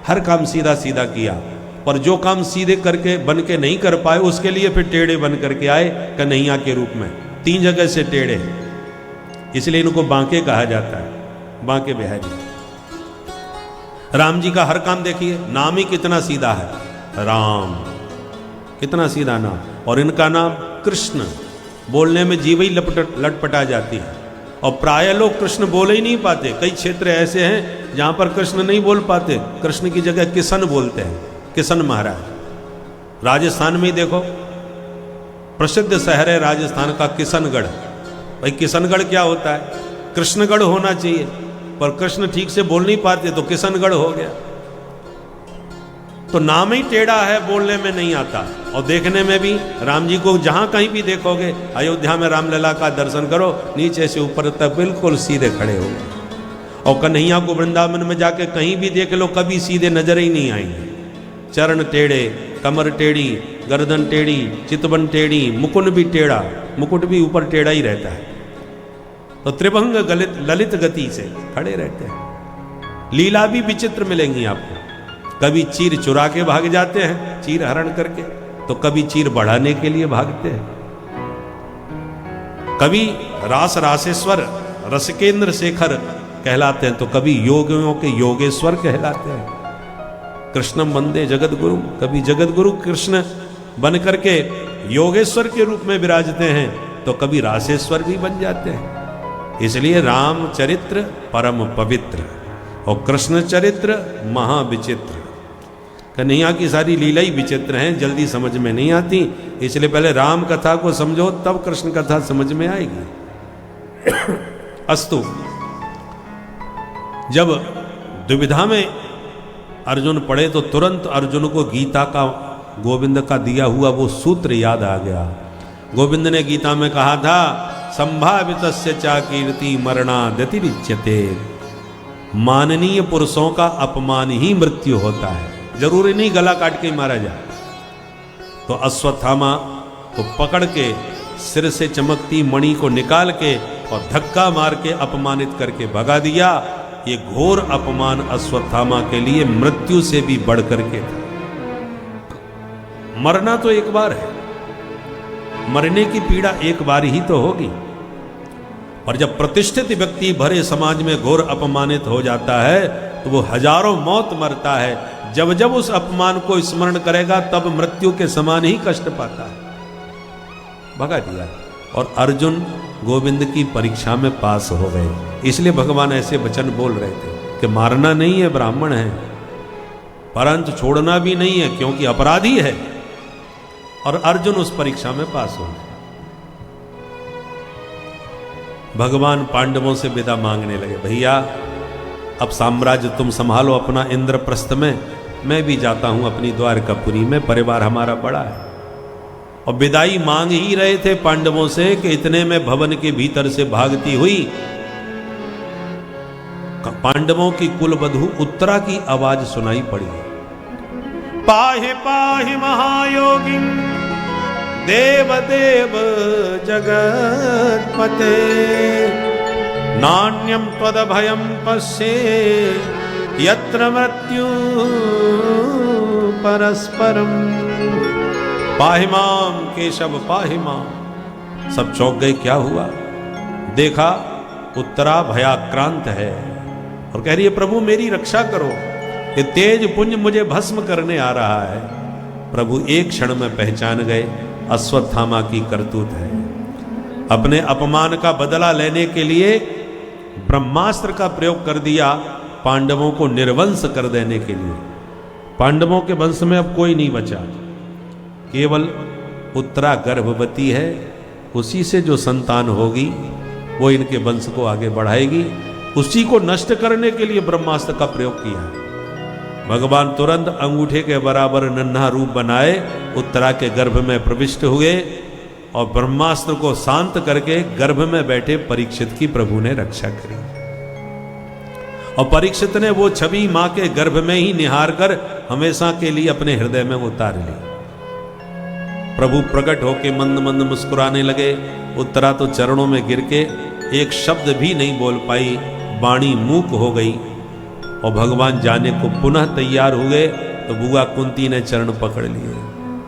Speaker 2: हर काम सीधा सीधा किया, पर जो काम सीधे करके बन के नहीं कर पाए उसके लिए फिर टेढ़े बन करके आए कन्हैया के रूप में। 3 जगह से टेढ़े, इसलिए इनको बांके कहा जाता है, बांके बिहारी। राम जी का हर काम देखिए, नाम ही कितना सीधा है, राम, कितना सीधा नाम। और इनका नाम कृष्ण, बोलने में जीव ही लटपटा जाती है। और प्राय लोग कृष्ण बोल ही नहीं पाते। कई क्षेत्र ऐसे हैं जहां पर कृष्ण नहीं बोल पाते, कृष्ण की जगह किशन बोलते हैं, किशन महाराज। राजस्थान में ही देखो, प्रसिद्ध शहर है राजस्थान का किशनगढ़। भाई किशनगढ़ क्या होता है? कृष्णगढ़ होना चाहिए, पर कृष्ण ठीक से बोल नहीं पाते तो किशनगढ़ हो गया। तो नाम ही टेढ़ा है, बोलने में नहीं आता। और देखने में भी राम जी को जहां कहीं भी देखोगे, अयोध्या में रामलला का दर्शन करो, नीचे से ऊपर तक बिल्कुल सीधे खड़े हो। और कन्हैया को वृंदावन में जाके कहीं भी देख लो, कभी सीधे नजर ही नहीं आएंगे। चरण टेढ़े, कमर टेढ़ी, गर्दन टेढ़ी, चितवन टेढ़ी, मुकुट भी टेढ़ा, मुकुट भी ऊपर टेढ़ा ही रहता है। तो त्रिभंग ललित गति से खड़े रहते हैं। लीला भी विचित्र मिलेंगी आपको। कभी चीर चुरा के भाग जाते हैं, चीर हरण करके, तो कभी चीर बढ़ाने के लिए भागते हैं। कभी रास रासेश्वर, रसकेंद्र शेखर कहलाते हैं, तो कभी योगियों के योगेश्वर कहलाते हैं। कृष्णम वंदे जगत गुरु, कभी जगत गुरु कृष्ण बन करके योगेश्वर के रूप में विराजते हैं, तो कभी रासेश्वर भी बन जाते हैं। इसलिए रामचरित्र परम पवित्र और कृष्ण चरित्र महाविचित्र। कन्हैया की सारी लीला ही विचित्र हैं, जल्दी समझ में नहीं आती। इसलिए पहले राम कथा को समझो, तब कृष्ण कथा समझ में आएगी। अस्तु, जब दुविधा में अर्जुन पड़े तो तुरंत अर्जुन को गीता का, गोविंद का दिया हुआ वो सूत्र याद आ गया। गोविंद ने गीता में कहा था, संभावितस्य चा कीर्ति मरणादतिरिच्यते। माननीय पुरुषों का अपमान ही मृत्यु होता है, जरूरी नहीं गला काट के ही मारा जाए। तो अश्वत्थामा को पकड़ के सिर से चमकती मणि को निकाल के और धक्का मार के अपमानित करके भगा दिया। ये घोर अपमान अश्वत्थामा के लिए मृत्यु से भी बढ़ करके था। मरना तो एक बार है, मरने की पीड़ा एक बार ही तो होगी। और जब प्रतिष्ठित व्यक्ति भरे समाज में घोर अपमानित हो जाता है तो वो हजारों मौत मरता है। जब जब उस अपमान को स्मरण करेगा तब मृत्यु के समान ही कष्ट पाता है। भगा दिया। और अर्जुन गोविंद की परीक्षा में पास हो गए। इसलिए भगवान ऐसे वचन बोल रहे थे कि मारना नहीं है, ब्राह्मण है, परंतु छोड़ना भी नहीं है क्योंकि अपराधी है। और अर्जुन उस परीक्षा में पास हो गए। भगवान पांडवों से विदा मांगने लगे, भैया अब साम्राज्य तुम संभालो अपना इंद्रप्रस्थ में, मैं भी जाता हूं अपनी द्वारकापुरी में, परिवार हमारा बड़ा है। और विदाई मांग ही रहे थे पांडवों से कि इतने में भवन के भीतर से भागती हुई पांडवों की कुलवधू उत्तरा की आवाज सुनाई पड़ी। पाहि पाहि महायोगी देव देव जगत्पते नान्यं त्वदभयं पश्ये यत्र मृत्यु परस्परम। पाहि मां केशव पाहि मां। सब चौंक गए, क्या हुआ? देखा उत्तरा भयाक्रांत है और कह रही है प्रभु मेरी रक्षा करो, ये तेज पुंज मुझे भस्म करने आ रहा है। प्रभु एक क्षण में पहचान गए अश्वत्थामा की करतूत है। अपने अपमान का बदला लेने के लिए ब्रह्मास्त्र का प्रयोग कर दिया, पांडवों को निर्वंश कर देने के लिए। पांडवों के वंश में अब कोई नहीं बचा, केवल उत्तरा गर्भवती है, उसी से जो संतान होगी वो इनके वंश को आगे बढ़ाएगी। उसी को नष्ट करने के लिए ब्रह्मास्त्र का प्रयोग किया। भगवान तुरंत अंगूठे के बराबर नन्हा रूप बनाए, उत्तरा के गर्भ में प्रविष्ट हुए और ब्रह्मास्त्र को शांत करके गर्भ में बैठे परीक्षित की प्रभु ने रक्षा करी। और परीक्षित ने वो छवि मां के गर्भ में ही निहार कर हमेशा के लिए अपने हृदय में उतार ली। प्रभु प्रकट होके मंद मंद मुस्कुराने लगे। उत्तरा तो चरणों में गिर के एक शब्द भी नहीं बोल पाई, वाणी मूक हो गई। और भगवान जाने को पुनः तैयार हुए तो बुआ कुंती ने चरण पकड़ लिए।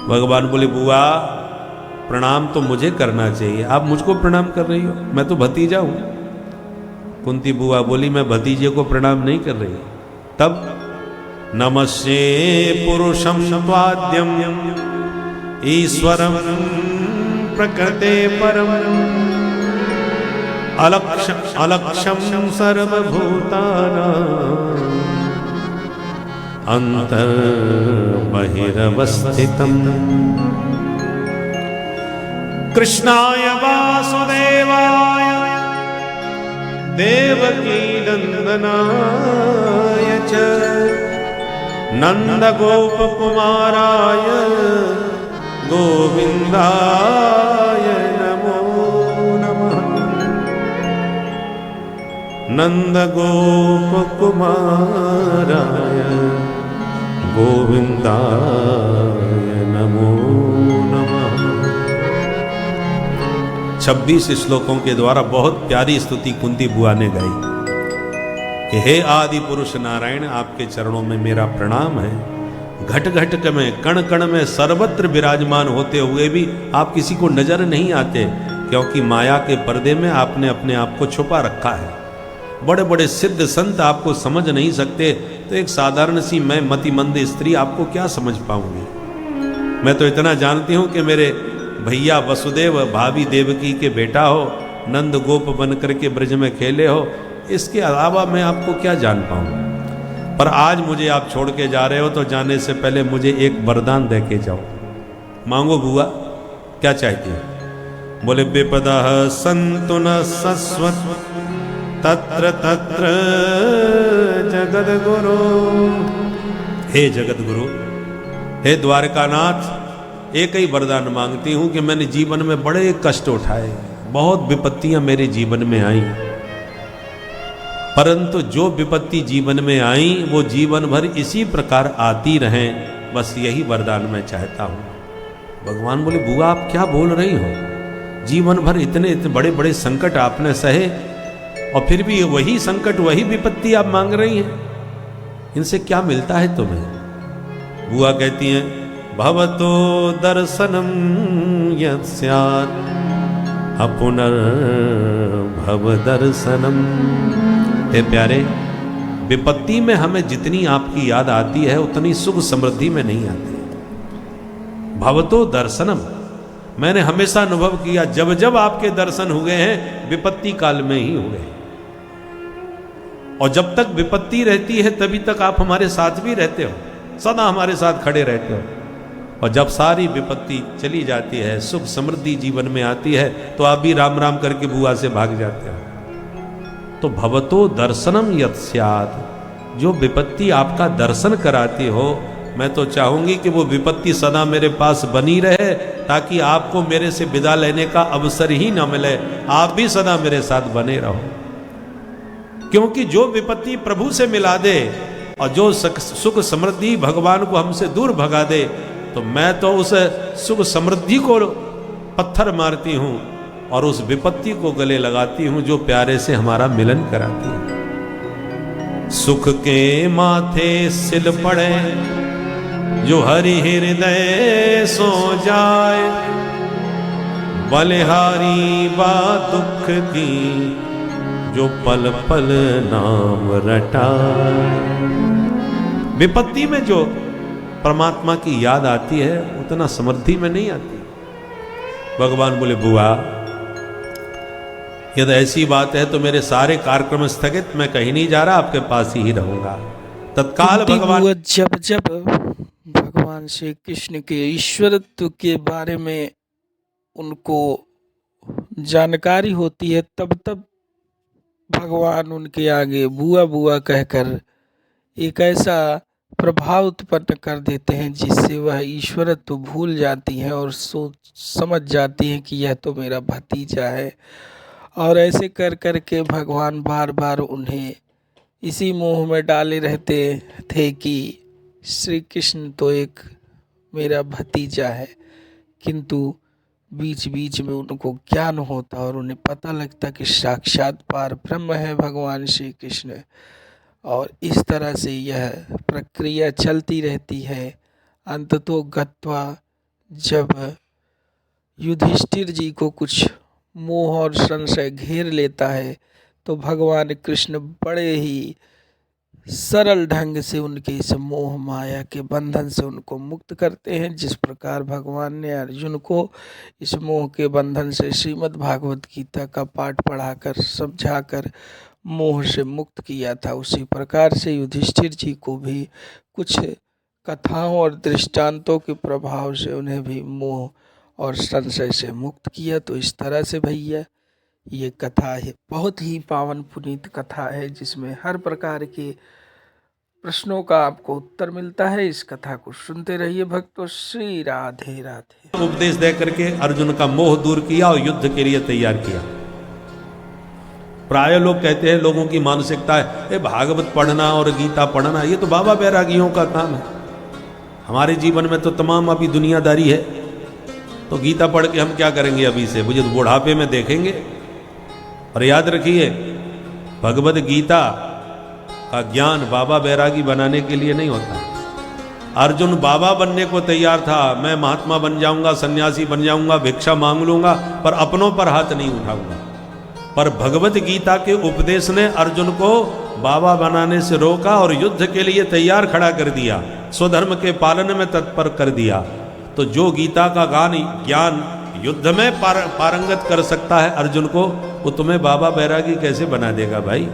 Speaker 2: भगवान बोले बुआ प्रणाम तो मुझे करना चाहिए, आप मुझको प्रणाम कर रही हो, मैं तो भतीजा हूं। कुंती बुआ बोली मैं भतीजे को प्रणाम नहीं कर रही। तब नमस्ते पुरुषम त्वाद्यम ईश्वरम प्रकृते परम अलक्षम सर्वभूतानां अंतर बहिरवस्थितम् कृष्णाय वासुदेवाय देवकी नंदनाय च नंदगोपकुमाराय गोविंदाय नमो नमः। नंदगोपकुमाराय गोविंदाय नमो नमः। 26 श्लोकों के द्वारा बहुत प्यारी स्तुति कुंती बुआ ने गाई कि हे आदि पुरुष नारायण, आपके चरणों में मेरा प्रणाम है। घट घट में कण कण में सर्वत्र विराजमान होते हुए भी आप किसी को नजर नहीं आते, क्योंकि माया के पर्दे में आपने अपने आप को छुपा रखा है। बड़े बड़े सिद्ध संत आपको समझ नहीं सकते, तो एक साधारण सी मैं मतिमंद स्त्री आपको क्या समझ पाऊंगी। मैं तो इतना जानती हूं कि मेरे भैया वसुदेव भाभी देवकी के बेटा हो, नंद गोप बन करके ब्रज में खेले हो, इसके अलावा मैं आपको क्या जान पाऊं। पर आज मुझे आप छोड़ के जा रहे हो तो जाने से पहले मुझे एक वरदान दे के जाओ। मांगो बुआ, क्या चाहती हो? बोले विपदा संतु न सस्वत तत्र तत्र जगद गुरु। हे जगत गुरु, हे द्वारकानाथ, एक ही वरदान मांगती हूं कि मैंने जीवन में बड़े कष्ट उठाए, बहुत विपत्तियां मेरे जीवन में आई, परंतु जो विपत्ति जीवन में आई वो जीवन भर इसी प्रकार आती रहें, बस यही वरदान मैं चाहता हूं। भगवान बोले बुआ आप क्या बोल रही हो? जीवन भर इतने बड़े बड़े संकट आपने सहे और फिर भी वही संकट वही विपत्ति आप मांग रही हैं, इनसे क्या मिलता है तुम्हें? बुआ कहती हैं भवतो दर्शनम यत् स्यात् अपुनर्भव दर्शनम। हे प्यारे, विपत्ति में हमें जितनी आपकी याद आती है उतनी सुख समृद्धि में नहीं आती। भवतो दर्शनम, मैंने हमेशा अनुभव किया जब जब आपके दर्शन हुए हैं विपत्ति काल में ही हुए, और जब तक विपत्ति रहती है तभी तक आप हमारे साथ भी रहते हो, सदा हमारे साथ खड़े रहते हो। और जब सारी विपत्ति चली जाती है, सुख समृद्धि जीवन में आती है, तो आप भी राम राम करके बुआ से भाग जाते हो। तो भवतो दर्शनम यत् स्यात्, जो विपत्ति आपका दर्शन कराती हो, मैं तो चाहूंगी कि वो विपत्ति सदा मेरे पास बनी रहे, ताकि आपको मेरे से विदा लेने का अवसर ही ना मिले, आप भी सदा मेरे साथ बने रहो। क्योंकि जो विपत्ति प्रभु से मिला दे और जो सुख समृद्धि भगवान को हमसे दूर भगा दे, तो मैं तो उस सुख समृद्धि को पत्थर मारती हूं और उस विपत्ति को गले लगाती हूं जो प्यारे से हमारा मिलन कराती है। सुख के माथे सिल पड़े जो हरि हृदय सो जाए, बलिहारी बा दुख की जो पल पल नाम रटाए। विपत्ति में जो परमात्मा की याद आती है उतना समृद्धि में नहीं आती। भगवान बोले बुआ यदि ऐसी बात है तो मेरे सारे कार्यक्रम स्थगित, मैं कहीं नहीं जा रहा, आपके पास ही रहूंगा। तत्काल भगवान
Speaker 1: जब जब भगवान श्री कृष्ण के ईश्वरत्व के बारे में उनको जानकारी होती है, तब तब भगवान उनके आगे बुआ बुआ कहकर एक ऐसा प्रभाव उत्पन्न कर देते हैं जिससे वह ईश्वरत्व भूल जाती हैं और समझ जाती हैं कि यह तो मेरा भतीजा है। और ऐसे कर कर के भगवान बार बार उन्हें इसी मोह में डाले रहते थे कि श्री कृष्ण तो एक मेरा भतीजा है, किंतु बीच बीच में उनको ज्ञान होता और उन्हें पता लगता कि साक्षात पार ब्रह्म है भगवान श्री कृष्ण। और इस तरह से यह प्रक्रिया चलती रहती है। अंततो गत्वा जब युधिष्ठिर जी को कुछ मोह और संशय घेर लेता है तो भगवान कृष्ण बड़े ही सरल ढंग से उनके इस मोह माया के बंधन से उनको मुक्त करते हैं। जिस प्रकार भगवान ने अर्जुन को इस मोह के बंधन से श्रीमद् भागवत गीता का पाठ पढ़ाकर समझाकर मोह से मुक्त किया था, उसी प्रकार से युधिष्ठिर जी को भी कुछ कथाओं और दृष्टांतों के प्रभाव से उन्हें भी मोह और संशय से मुक्त किया। तो इस तरह से भैया ये कथा है, बहुत ही पावन पुनीत कथा है जिसमें हर प्रकार के प्रश्नों का आपको उत्तर मिलता है। इस कथा को सुनते रहिए भक्तों। श्री राधे राधे।
Speaker 2: उपदेश दे करके अर्जुन का मोह दूर किया और युद्ध के लिए तैयार किया। प्राय लोग कहते हैं, लोगों की मानसिकता है ये भागवत पढ़ना और गीता पढ़ना ये तो बाबा बैरागियों का काम है, हमारे जीवन में तो तमाम अभी दुनियादारी है, तो गीता पढ़ के हम क्या करेंगे अभी से, मुझे तो बुढ़ापे में देखेंगे। और याद रखिए भगवत गीता का ज्ञान बाबा बैरागी बनाने के लिए नहीं होता। अर्जुन बाबा बनने को तैयार था, मैं महात्मा बन जाऊंगा, सन्यासी बन जाऊंगा, भिक्षा मांग लूंगा, पर अपनों पर हाथ नहीं उठाऊंगा। पर भगवत गीता के उपदेश ने अर्जुन को बाबा बनाने से रोका और युद्ध के लिए तैयार खड़ा कर दिया, स्वधर्म के पालन में तत्पर कर दिया। तो जो गीता का ज्ञान युद्ध में पारंगत कर सकता है अर्जुन को, वो तुम्हें बाबा बैरागी कैसे बना देगा भाई।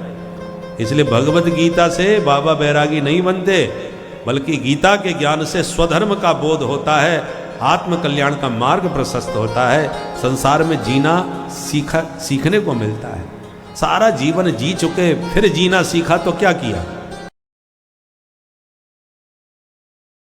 Speaker 2: इसलिए भगवत गीता से बाबा बैरागी नहीं बनते, बल्कि गीता के ज्ञान से स्वधर्म का बोध होता है, आत्म कल्याण का मार्ग प्रशस्त होता है, संसार में जीना सीखने को मिलता है। सारा जीवन जी चुके फिर जीना सीखा तो क्या किया।